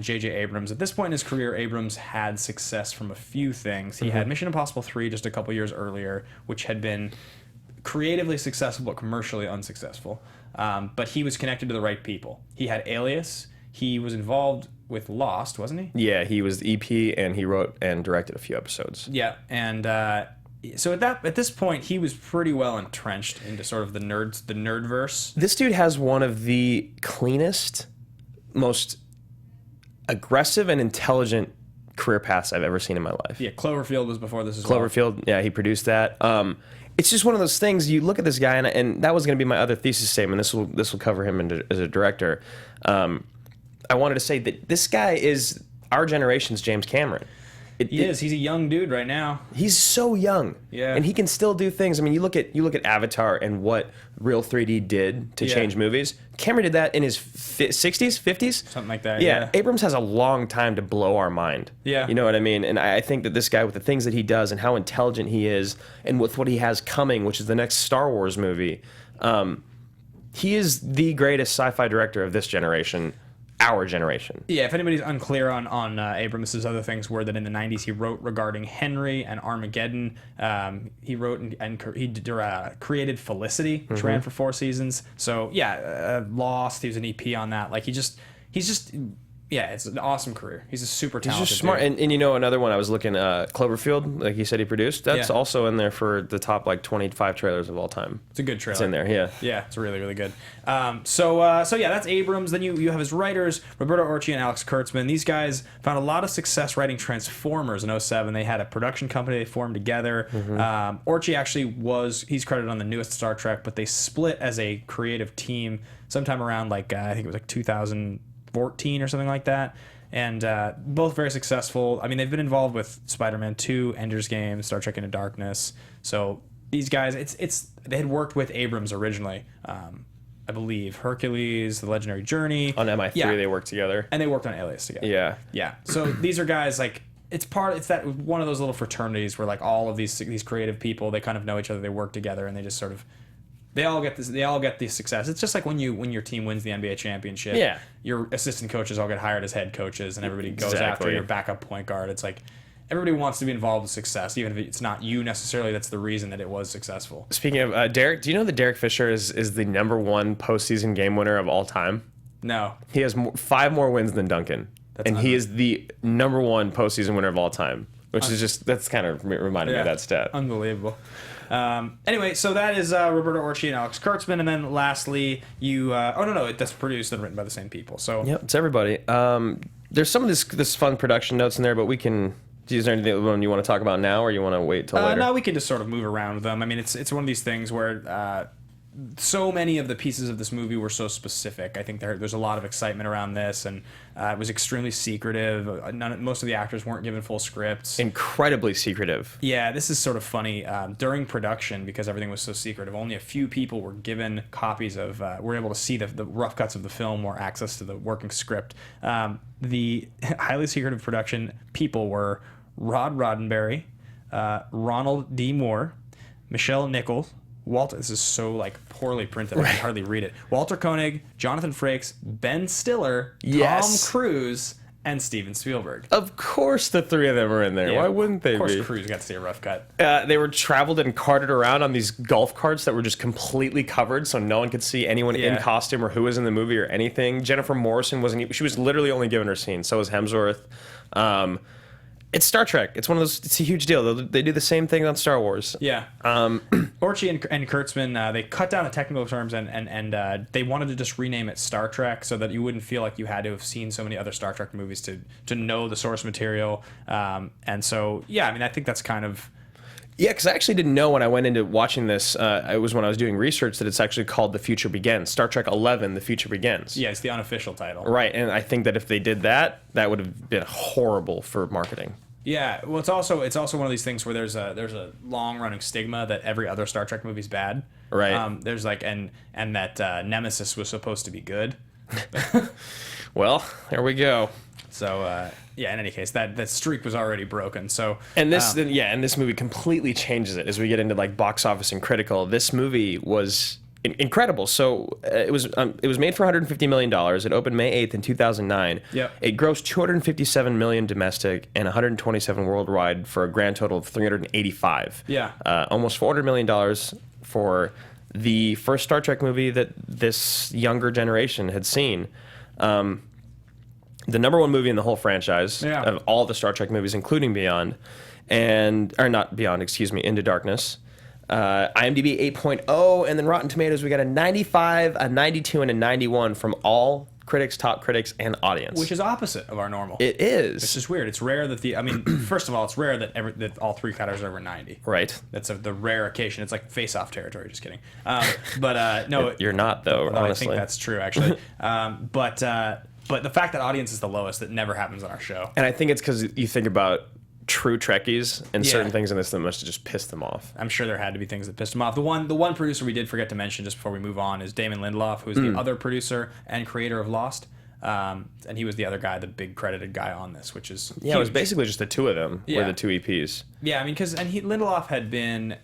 J.J. Abrams. At this point in his career, Abrams had success from a few things. He had Mission Impossible 3 just a couple years earlier, which had been creatively successful but commercially unsuccessful. But he was connected to the right people. He had Alias. He was involved with Lost, wasn't he? Yeah, he was the EP, and he wrote and directed a few episodes. Yeah, and so at this point, he was pretty well entrenched into sort of the nerdverse. This dude has one of the cleanest, most aggressive and intelligent career paths I've ever seen in my life. Yeah, Cloverfield was before this as well. Cloverfield, yeah, he produced that. It's just one of those things. You look at this guy, and that was going to be my other thesis statement. This will cover him as a director. I wanted to say that this guy is our generation's James Cameron. He is. He's a young dude right now. He's so young, Yeah. and he can still do things. I mean, you look at Avatar and what real 3D did to Yeah. change movies. Cameron did that in his 60s, 50s, Something like that, Yeah. yeah. Abrams has a long time to blow our mind. Yeah. You know what I mean? And I think that this guy, with the things that he does and how intelligent he is, and with what he has coming, which is the next Star Wars movie, he is the greatest sci-fi director of this generation. Our generation. Yeah, if anybody's unclear on Abrams' other things were that in the 90s he wrote regarding Henry and Armageddon. He wrote and created Felicity, which ran for 4 seasons. So yeah, Lost, he was an EP on that. Like he's just yeah, it's an awesome career. He's a super talented He's just smart. dude. And you know, another one I was looking, Cloverfield, like he said he produced, that's Yeah. also in there for the top like 25 trailers of all time. It's a good trailer. It's in there, yeah. Yeah, it's really, really good. So yeah, that's Abrams. Then you have his writers, Roberto Orci and Alex Kurtzman. These guys found a lot of success writing Transformers in 2007. They had a production company they formed together. Orci actually he's credited on the newest Star Trek, but they split as a creative team sometime around like, I think it was like 2014 or something like that. And both very successful. I mean, they've been involved with Spider-Man 2, Ender's Game, Star Trek Into Darkness. So these guys, they had worked with Abrams originally. I believe Hercules, The Legendary Journey. On MI3 Yeah. they worked together. And they worked on Alias together. Yeah. Yeah. So these are guys like it's that one of those little fraternities where like all of these creative people, they kind of know each other, they work together, and they just sort of they all get the success. It's just like when your team wins the NBA championship. Yeah. Your assistant coaches all get hired as head coaches, and everybody goes after your backup point guard. It's like everybody wants to be involved with success, even if it's not you necessarily. That's the reason that it was successful. Speaking of Derek, do you know that Derek Fisher is the #1 postseason game winner of all time? No. He has 5 more wins than Duncan, and he is the #1 postseason winner of all time. Which is just that's kind of reminded me of that stat. Unbelievable. Anyway, so that is Roberto Orci and Alex Kurtzman, and then lastly, that's produced and written by the same people. So yep, it's everybody. There's some of this fun production notes in there, but we can. Is there anything you want to talk about now, or you want to wait till later? No, we can just sort of move around with them. I mean, it's one of these things where so many of the pieces of this movie were so specific. I think there's a lot of excitement around this, and it was extremely secretive. Most of the actors weren't given full scripts. Incredibly secretive. Yeah, this is sort of funny. During production, because everything was so secretive, only a few people were given copies of, were able to see the rough cuts of the film or access to the working script. The highly secretive production people were Rod Roddenberry, Ronald D. Moore, Michelle Nichols, Walter. This is so like poorly printed, I can hardly read it. Walter Koenig, Jonathan Frakes, Ben Stiller, Tom Cruise, and Steven Spielberg. Of course, the 3 of them are in there. Yeah, why wouldn't they be? Of course, Cruz got to see a rough cut. They were traveled and carted around on these golf carts that were just completely covered, so no one could see anyone in costume or who was in the movie or anything. Jennifer Morrison wasn't. She was literally only given her scene. So was Hemsworth. It's Star Trek. It's one of those. It's a huge deal. They do the same thing on Star Wars. Yeah. Orci and Kurtzman, they cut down the technical terms and they wanted to just rename it Star Trek so that you wouldn't feel like you had to have seen so many other Star Trek movies to know the source material. And so, yeah, I mean, I think that's kind of. Yeah, because I actually didn't know when I went into watching this, it was when I was doing research, that it's actually called The Future Begins. Star Trek 11, The Future Begins. Yeah, it's the unofficial title. Right, and I think that if they did that, that would have been horrible for marketing. Yeah, well, it's also one of these things where there's a long running stigma that every other Star Trek movie's bad. Right. There's like and that Nemesis was supposed to be good. Well, there we go. So yeah, in any case, that streak was already broken. So and this movie completely changes it as we get into like box office and critical. This movie was incredible. So it was made for $150 million. It opened May 8th in 2009. Yep. It grossed $257 million domestic and $127 worldwide for a grand total of $385. Yeah. Almost $400 million for the first Star Trek movie that this younger generation had seen. The #1 movie in the whole franchise of all the Star Trek movies, including Into Darkness. IMDb 8.0, and then Rotten Tomatoes, we got a 95, a 92, and a 91 from all critics, top critics, and audience. Which is opposite of our normal. It is. It's just weird. It's rare that first of all, it's rare that all 3 cutters are over 90. Right. That's the rare occasion. It's like face-off territory. Just kidding. But no, you're not though. Honestly, I think that's true actually. But the fact that audience is the lowest, that never happens on our show. And I think it's because you think about true Trekkies and certain things in this that must have just pissed them off. I'm sure there had to be things that pissed them off. The one producer we did forget to mention just before we move on is Damon Lindelof, who's the other producer and creator of Lost. And he was the other guy, the big credited guy on this, which is huge. It was basically just the 2 of them were the 2 EPs. Yeah, I mean, Lindelof had been.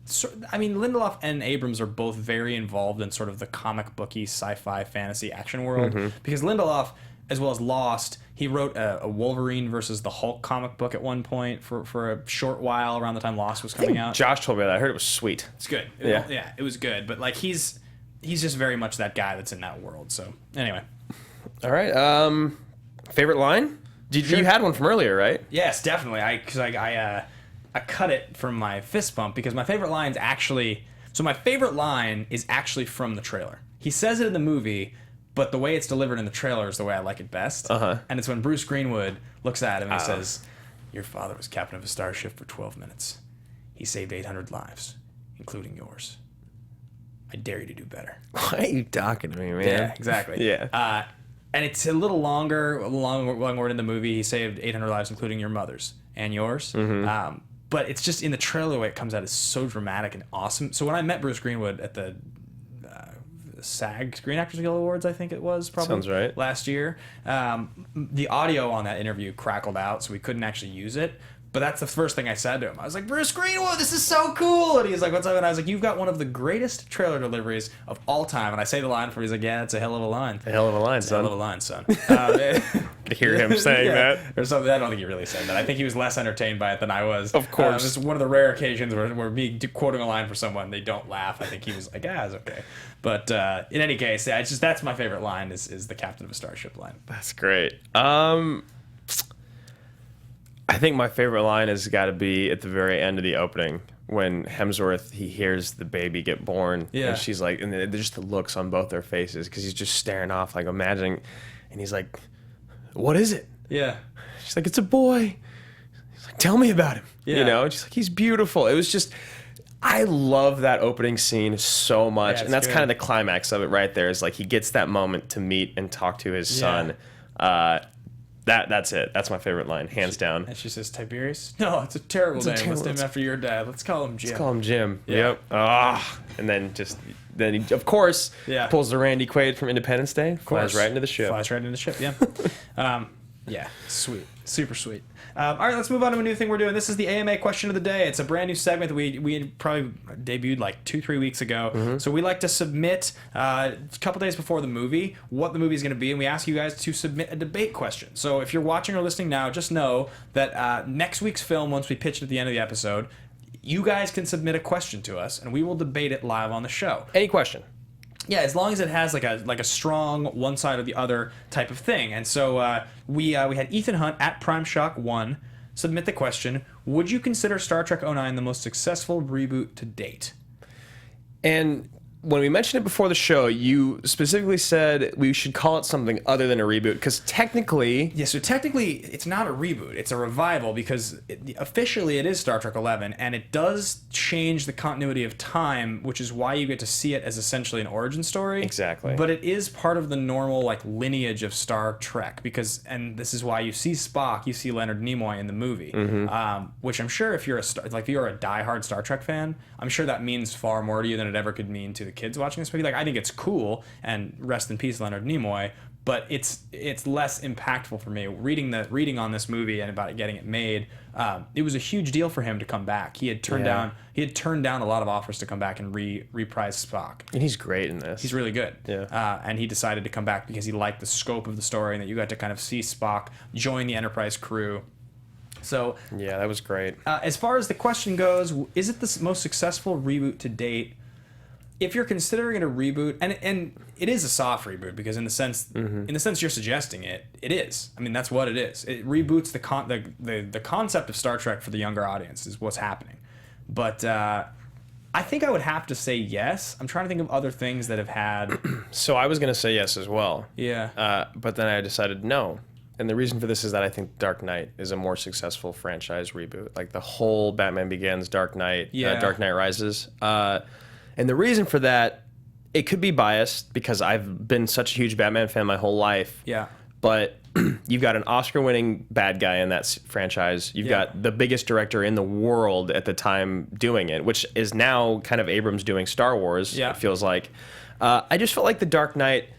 Lindelof and Abrams are both very involved in sort of the comic booky sci-fi fantasy action world because Lindelof, as well as Lost, he wrote a Wolverine versus the Hulk comic book at one point for a short while around the time Lost was coming out. Josh told me that. I heard it was sweet. It's good. Yeah, it was good. But like he's just very much that guy that's in that world. So anyway. All right. Favorite line? You had one from earlier, right? Yes, definitely. I cut it from my fist bump because my favorite line is actually from the trailer. He says it in the movie, but the way it's delivered in the trailer is the way I like it best. And it's when Bruce Greenwood looks at him and he says, "Your father was captain of a starship for 12 minutes. He saved 800 lives, including yours. I dare you to do better." Why are you talking to me, man? Yeah, exactly. Yeah. And it's a little long word in the movie. He saved 800 lives, including your mother's and yours. But it's just in the trailer, the way it comes out is so dramatic and awesome. So when I met Bruce Greenwood at the SAG Screen Actors Guild Awards, I think it was probably Sounds right. last year. The audio on that interview crackled out, so we couldn't actually use it. But that's the first thing I said to him. I was like, Bruce Greenwood, this is so cool. And he's like, what's up? And I was like, you've got one of the greatest trailer deliveries of all time. And I say the line for him. He's like, yeah, it's a hell of a line. A hell of a line, son. Hell of a line, son. To hear him saying that. Or something. I don't think he really said that. I think he was less entertained by it than I was. Of course. It's one of the rare occasions where me quoting a line for someone, they don't laugh. I think he was like, it's okay. But in any case, yeah, that's my favorite line is the Captain of a Starship line. That's great. I think my favorite line has got to be at the very end of the opening when Hemsworth, he hears the baby get born. Yeah. And she's like, and there's just the looks on both their faces because he's just staring off, like imagining. And he's like, what is it? Yeah. She's like, it's a boy. He's like, tell me about him. Yeah. You know, and she's like, he's beautiful. It was just, I love that opening scene so much. Yeah, and that's good. kind of the climax of it right there is like he gets that moment to meet and talk to his son. That's it. That's my favorite line, hands down. And she says, Tiberius? No, it's a terrible name. Let's name him after your dad. Let's call him Jim. Let's call him Jim. Yeah. Yep. And then he, of course, Yeah. pulls the Randy Quaid from Independence Day, flies course. right into the ship. Flies right into the ship, yeah. Yeah, sweet. Super sweet. All right, let's move on to a new thing we're doing. This is the AMA question of the day. It's a brand new segment that we probably debuted like 2-3 weeks ago. So we like to submit a couple days before the movie what the movie is going to be, and we ask you guys to submit a debate question. So if you're watching or listening now, just know that next week's film, once we pitch it at the end of the episode, you guys can submit a question to us, and we will debate it live on the show. Any question. Yeah, as long as it has like a strong one side or the other type of thing. And so we had Ethan Hunt at PrimeShock1 submit the question: would you consider Star Trek 09 the most successful reboot to date? And when we mentioned it before the show, you specifically said we should call it something other than a reboot because technically... Yeah, so technically it's not a reboot. It's a revival because officially it is Star Trek 11, and it does change the continuity of time, which is why you get to see it as essentially an origin story. Exactly. But it is part of the normal like lineage of Star Trek because, and this is why you see Spock, you see Leonard Nimoy in the movie, which I'm sure if you're if you're a diehard Star Trek fan, I'm sure that means far more to you than it ever could mean to the kids watching this movie. Like, I think it's cool, and rest in peace Leonard Nimoy, but it's less impactful for me. Reading on this movie and about it getting it made, it was a huge deal for him to come back. He had turned down a lot of offers to come back and reprise Spock. And he's great in this. He's really good. Yeah. And he decided to come back because he liked the scope of the story and that you got to kind of see Spock join the Enterprise crew. So yeah, that was great. as far as the question goes, is it the most successful reboot to date? If you're considering it a reboot, and it is a soft reboot because in the sense you're suggesting it is. I mean, that's what it is. It reboots the concept of Star Trek for the younger audience is what's happening. But I think I would have to say yes. I'm trying to think of other things that have had. So I was going to say yes as well. Yeah. But then I decided no. And the reason for this is that I think Dark Knight is a more successful franchise reboot. Like the whole Batman Begins, Dark Knight, Dark Knight Rises. And the reason for that, it could be biased because I've been such a huge Batman fan my whole life. Yeah. But you've got an Oscar-winning bad guy in that franchise. You've got the biggest director in the world at the time doing it, which is now kind of Abrams doing Star Wars, it feels like. I just felt like The Dark Knight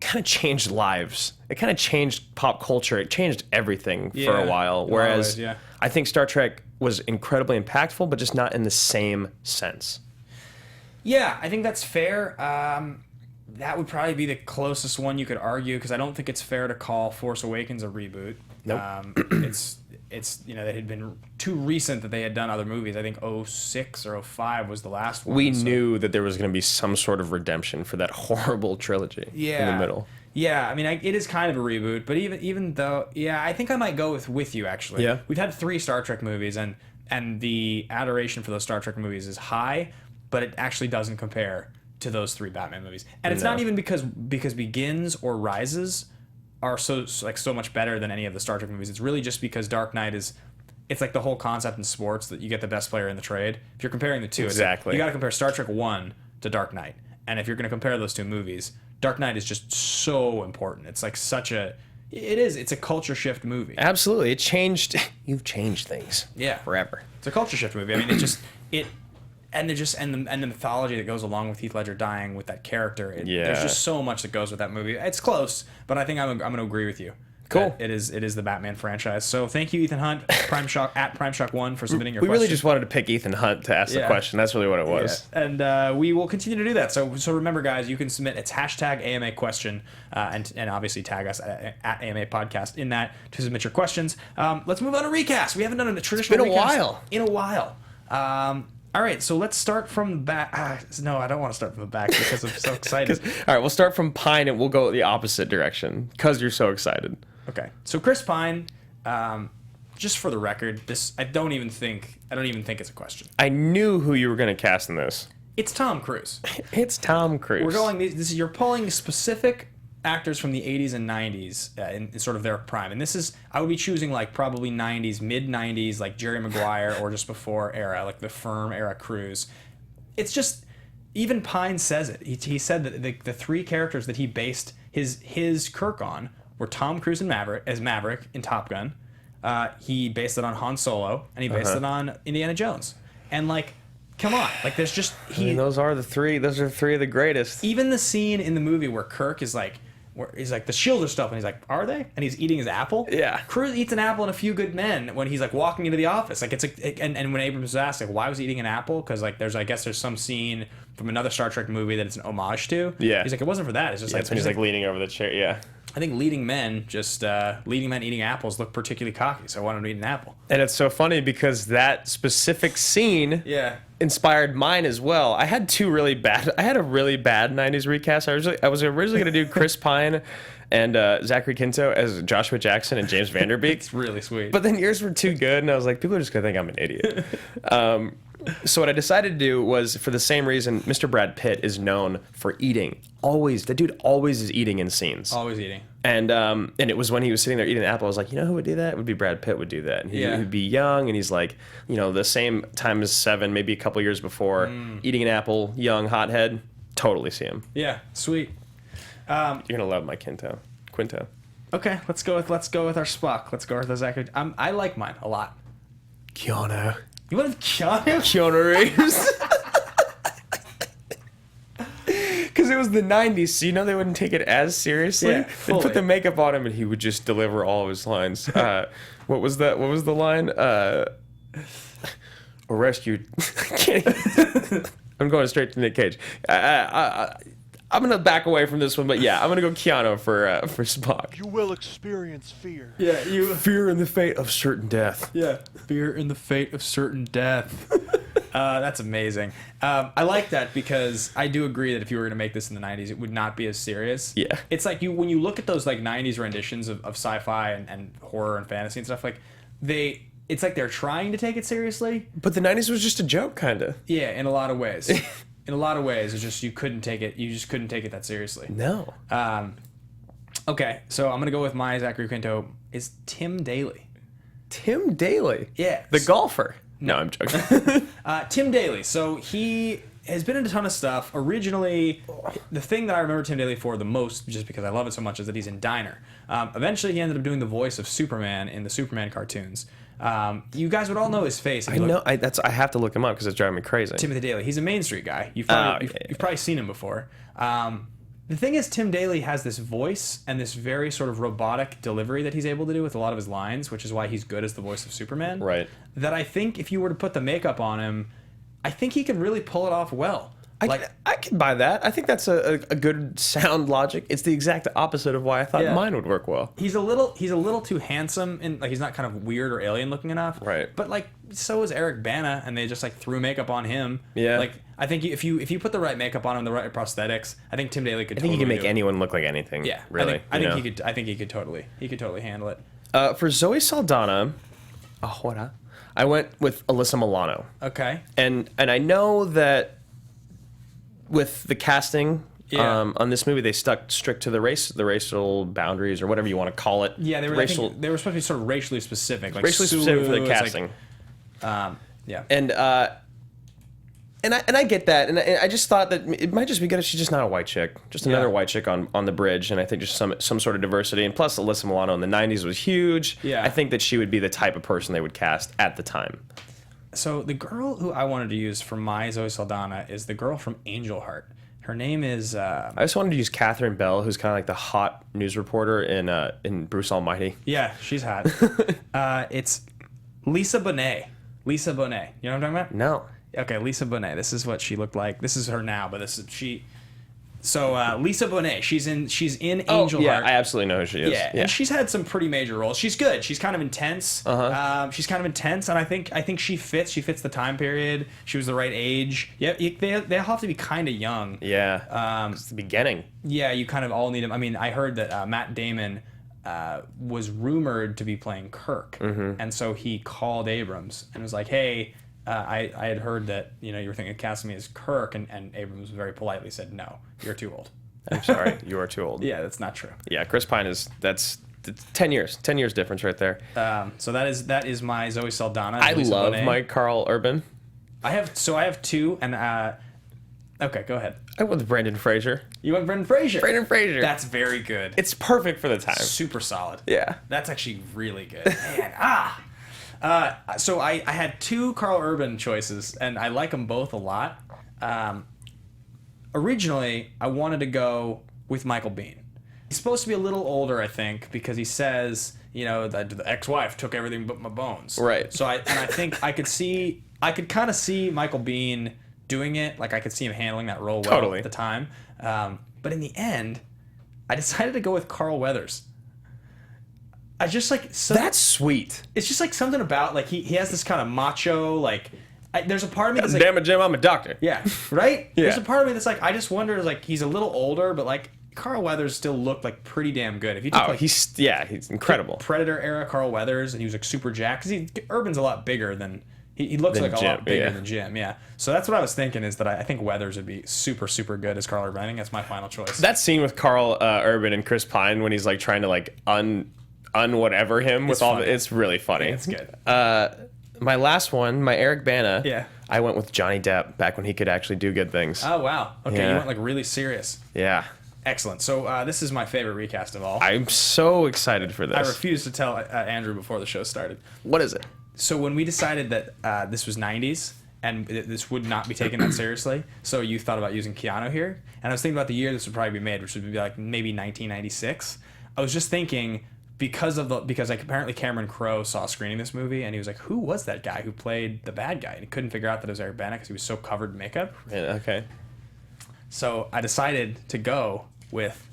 kind of changed lives. It kind of changed pop culture. It changed everything for a while. Whereas I think Star Trek was incredibly impactful, but just not in the same sense. Yeah, I think that's fair. That would probably be the closest one you could argue because I don't think it's fair to call Force Awakens a reboot. Nope. It's they had been too recent that they had done other movies. I think 06 or 05 was the last one. We knew that there was going to be some sort of redemption for that horrible trilogy in the middle. Yeah, I mean, it is kind of a reboot, but even though, I think I might go with you, actually. Yeah. We've had 3 Star Trek movies, and the adoration for those Star Trek movies is high, but it actually doesn't compare to those 3 Batman movies. And it's not even because Begins or Rises are so much better than any of the Star Trek movies. It's really just because Dark Knight it's like the whole concept in sports that you get the best player in the trade. If you're comparing the two, exactly. You got to compare Star Trek 1 to Dark Knight. And if you're going to compare those 2 movies, Dark Knight is just so important. It's like it's a culture shift movie. Absolutely. You've changed things. Yeah. Forever. It's a culture shift movie. I mean, and they're just and the mythology that goes along with Heath Ledger dying with that character. Yeah. There's just so much that goes with that movie. It's close, but I think I'm going to agree with you. Cool. It is the Batman franchise. So thank you, Ethan Hunt, Prime Shock at Prime Shock 1 for submitting your We question. really just wanted to pick Ethan Hunt to ask the question. That's really what it was. Yeah. And we will continue to do that. So remember, guys, you can submit. It's hashtag AMA question, and obviously tag us at AMA Podcast in that to submit your questions. Let's move on to Recast. We haven't done a traditional It's been a recast while. in a while. All right, so let's start from the back. No, I don't want to start from the back because I'm so excited. All right, we'll start from Pine and we'll go the opposite direction because you're so excited. Okay, so Chris Pine, just for the record, I don't even think it's a question. I knew who you were going to cast in this. It's Tom Cruise. It's Tom Cruise. We're going. You're pulling specific actors from the 80s and 90s in sort of their prime, and this is I would be choosing like probably 90s, mid 90s, like Jerry Maguire or just before era, like the Firm era Cruz. It's just even Pine says it. He said that the three characters that he based his Kirk on were Tom Cruise and Maverick in Top Gun. He based it on Han Solo, and he based it on Indiana Jones. And like, come on, like there's just those are three of the greatest. Even the scene in the movie where Kirk is like, he's like, the shields are stuff, and he's like, are they? And he's eating his apple. Yeah. Cruise eats an apple in A Few Good Men when he's like walking into the office. Like and when Abrams was asked like, why was he eating an apple? Because like I guess there's some scene from another Star Trek movie that it's an homage to. Yeah. He's like, it wasn't for that. It's just like That's when he's like leaning over the chair. Yeah. I think leading men eating apples look particularly cocky, so I wanted to eat an apple. And it's so funny because that specific scene inspired mine as well. I had a really bad 90s recast. I was originally going to do Chris Pine and Zachary Quinto as Joshua Jackson and James Vanderbeek. It's really sweet. But then yours were too good, and I was like, people are just going to think I'm an idiot. So what I decided to do was, for the same reason, Mr. Brad Pitt is known for eating. The dude always is eating in scenes. Always eating. And it was when he was sitting there eating an apple, I was like, you know who would do that? It would be Brad Pitt would do that. And he'd be young, and he's like, the same time as Seven, maybe a couple years before, eating an apple, young, hothead. Totally see him. Yeah, sweet. You're gonna love my Quinto. Okay, let's go with our Spock. Let's go with the Zachary. I like mine a lot. Keanu. You want Keanu? Keanu Reeves. Because it was the 90s, so they wouldn't take it as seriously. Yeah, They'd put the makeup on him, and he would just deliver all of his lines. What was the line? Or rescued. I'm going straight to Nick Cage. I'm gonna back away from this one, but yeah, I'm gonna go Keanu for Spock. You will experience fear. Yeah, Fear in the fate of certain death. Yeah, fear in the fate of certain death. That's amazing. I like that because I do agree that if you were going to make this in the 90s, it would not be as serious. Yeah. It's like when you look at those like 90s renditions of sci-fi and horror and fantasy and stuff, like it's like they're trying to take it seriously. But the 90s was just a joke, kind of. Yeah, in a lot of ways. In a lot of ways, it's just you just couldn't take it that seriously. No. Okay, so I'm going to go with my Zachary Quinto is Tim Daly. Tim Daly? Yeah. The golfer. No, I'm joking. Tim Daly. So he has been in a ton of stuff. Originally, the thing that I remember Tim Daly for the most, just because I love it so much, is that he's in Diner. Eventually, he ended up doing the voice of Superman in the Superman cartoons. You guys would all know his face. I know. I have to look him up because it's driving me crazy. Timothy Daly. He's a Main Street guy. You've probably seen him before. The thing is, Tim Daly has this voice and this very sort of robotic delivery that he's able to do with a lot of his lines, which is why he's good as the voice of Superman. Right. That I think if you were to put the makeup on him, I think he could really pull it off well. I can buy that. I think that's a good sound logic. It's the exact opposite of why I thought mine would work well. He's a little too handsome, and like he's not kind of weird or alien looking enough. Right. But like so is Eric Bana, and they just like threw makeup on him. Yeah. Like I think if you put the right makeup on him, the right prosthetics, I think Tim Daly could. I think totally he can make do it. anyone look like anything. Yeah. Really. I think he could totally handle it. For Zoe Saldana, I went with Alyssa Milano. Okay. And I know that with the casting on this movie, they stuck strict to the racial boundaries or whatever you want to call it. Yeah, they were supposed to be sort of racially specific, like racially specific for the casting. Yeah. And I get that, and I just thought that it might just be good if she's just not a white chick, just another white chick on the bridge, and I think just some sort of diversity. And plus, Alyssa Milano in the '90s was huge. Yeah. I think that she would be the type of person they would cast at the time. So the girl who I wanted to use for my Zoe Saldana is the girl from Angel Heart. Her name is. I just wanted to use Catherine Bell, who's kind of like the hot news reporter in Bruce Almighty. Yeah, she's hot. It's Lisa Bonet. Lisa Bonet. You know what I'm talking about? No. Okay, Lisa Bonet. This is what she looked like. This is her now, but this is she. So Lisa Bonet, she's in Angel Heart. I absolutely know who she is. Yeah, and she's had some pretty major roles. She's good. She's kind of intense. She's kind of intense, and I think she fits. She fits the time period. She was the right age. Yeah, they have to be kind of young. Yeah. It's the beginning. Yeah, you kind of all need them. I mean, I heard that Matt Damon was rumored to be playing Kirk, and so he called Abrams and was like, "Hey, I had heard that you were thinking of casting me as Kirk," and Abrams very politely said, "No, you're too old." I'm sorry, you are too old. Yeah, that's not true. Yeah, Chris Pine that's 10 years difference right there. So that is my Zoe Saldana. I Lisa love Bonet. my Carl Urban. I have two, and okay, go ahead. I went with Brendan Fraser. You went Brendan Fraser. Brendan Fraser. That's very good. It's perfect for the time. Super solid. Yeah. That's actually really good. Man, so I had two Carl Urban choices, and I like them both a lot. Originally, I wanted to go with Michael Biehn. He's supposed to be a little older, I think, because he says, that the ex-wife took everything but my bones. Right. So I think I could kind of see Michael Biehn doing it. Like I could see him handling that role well Totally. at the time. But in the end, I decided to go with Carl Weathers. I just That's sweet. It's just like something about he has this kind of macho there's a part of me that's like, Damn it, Jim, I'm a doctor. yeah, right? Yeah. There's a part of me that's like, I just wonder, he's a little older, but Carl Weathers still looked pretty damn good. If you took He's incredible. Predator era Carl Weathers, and he was super jacked, because Urban's a lot bigger than he looks Than like a Jim, lot bigger yeah. than Jim. Yeah. So that's what I was thinking, is that I think Weathers would be super super good as Carl Urban. I think that's my final choice. That scene with Carl Urban and Chris Pine when he's trying to un whatever him with all funny. it's really funny. It's good. My last one, my Eric Bana. Yeah. I went with Johnny Depp back when he could actually do good things. Oh wow. Okay, Yeah. you went really serious. Yeah. Excellent. So this is my favorite recast of all. I'm so excited for this. I refused to tell Andrew before the show started. What is it? So when we decided that this was 90s and this would not be taken that seriously, so you thought about using Keanu here, and I was thinking about the year this would probably be made, which would be maybe 1996. I was just thinking because apparently Cameron Crowe saw screening this movie and he was like, who was that guy who played the bad guy? And he couldn't figure out that it was Eric Bana because he was so covered in makeup. Yeah, okay. So I decided to go with,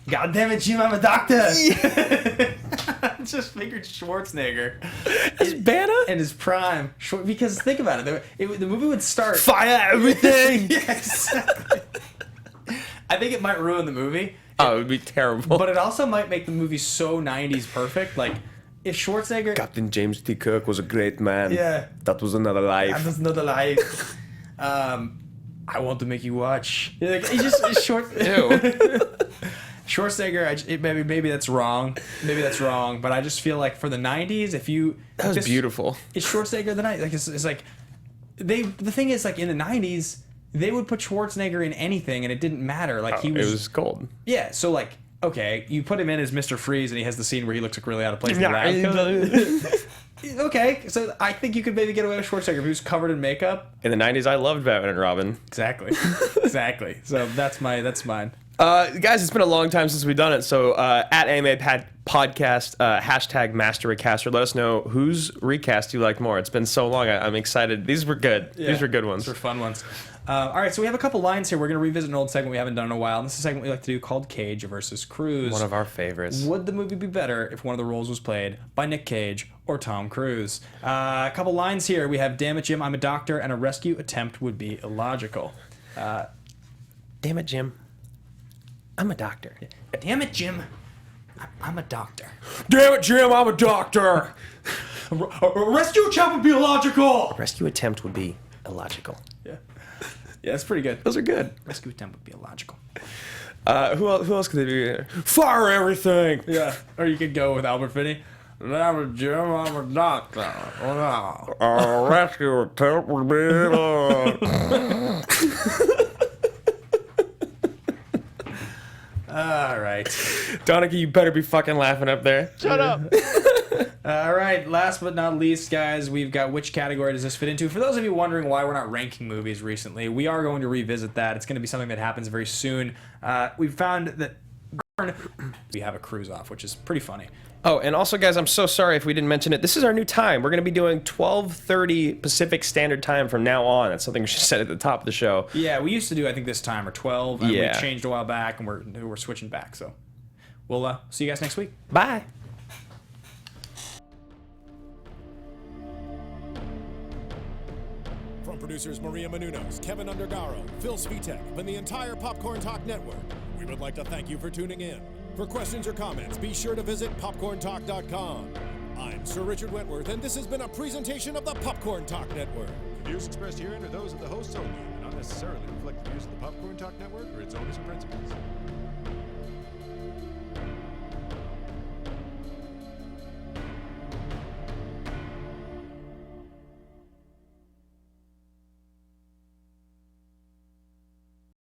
God damn it, Jim, I'm a doctor. I just figured Schwarzenegger As Bana? in his prime. Because think about it, the movie would start. Fire everything! Yeah, exactly. I think it might ruin the movie. Oh, it would be terrible. But it also might make the movie so 90s perfect. If Schwarzenegger. Captain James T. Kirk was a great man. Yeah. That was another life. That was another life. I want to make you watch. He's just short. Ew. Schwarzenegger, maybe that's wrong. Maybe that's wrong. But I just feel like for the 90s, That was beautiful. It's Schwarzenegger the 90s. It's like the thing is in the 90s, they would put Schwarzenegger in anything and it didn't matter. It was gold. Yeah, so okay, you put him in as Mr. Freeze and he has the scene where he looks really out of place in the lab. Okay, so I think you could maybe get away with Schwarzenegger if he was covered in makeup. In the 90s, I loved Batman and Robin. Exactly. Exactly. So that's mine. Guys, it's been a long time since we've done it. So at AMA Podcast, hashtag Master Recaster. Let us know whose recast you liked more. It's been so long. I'm excited. These were good. Yeah, These were good ones. These were fun ones. All right, so we have a couple lines here. We're going to revisit an old segment we haven't done in a while. And this is a segment we like to do called Cage versus Cruz. One of our favorites. Would the movie be better if one of the roles was played by Nick Cage or Tom Cruise? A couple lines here. We have, damn it, Jim, I'm a doctor, and a rescue attempt would be illogical. Damn it, Jim. I'm a doctor. Damn it, Jim, I'm a doctor. Damn it, Jim, I'm a doctor. A rescue attempt would be illogical. Rescue attempt would be illogical. Yeah, that's pretty good. Those are good. Rescue attempt would be illogical. Who else could they be? Fire everything. Yeah, or you could go with Albert Finney. Damn it, Jim, I'm a doctor. Oh, no. Rescue attempt would be All right. Donica, you better be fucking laughing up there. Shut up. All right, last but not least, guys, we've got which category does this fit into? For those of you wondering why we're not ranking movies recently, we are going to revisit that. It's going to be something that happens very soon. We found that we have a cruise off, which is pretty funny. Oh, and also, guys, I'm so sorry if we didn't mention it. This is our new time. We're going to be doing 12:30 Pacific Standard Time from now on. That's something we should set at the top of the show. Yeah, we used to do, I think, this time, or 12, and Yeah. we changed a while back, and we're switching back. So we'll see you guys next week. Bye. From producers Maria Menounos, Kevin Undergaro, Phil Svitek, and the entire Popcorn Talk Network, we would like to thank you for tuning in. For questions or comments, be sure to visit popcorntalk.com. I'm Sir Richard Wentworth, and this has been a presentation of the Popcorn Talk Network. The views expressed herein are those of the hosts only, and not necessarily reflect the views of the Popcorn Talk Network or its owners and principals.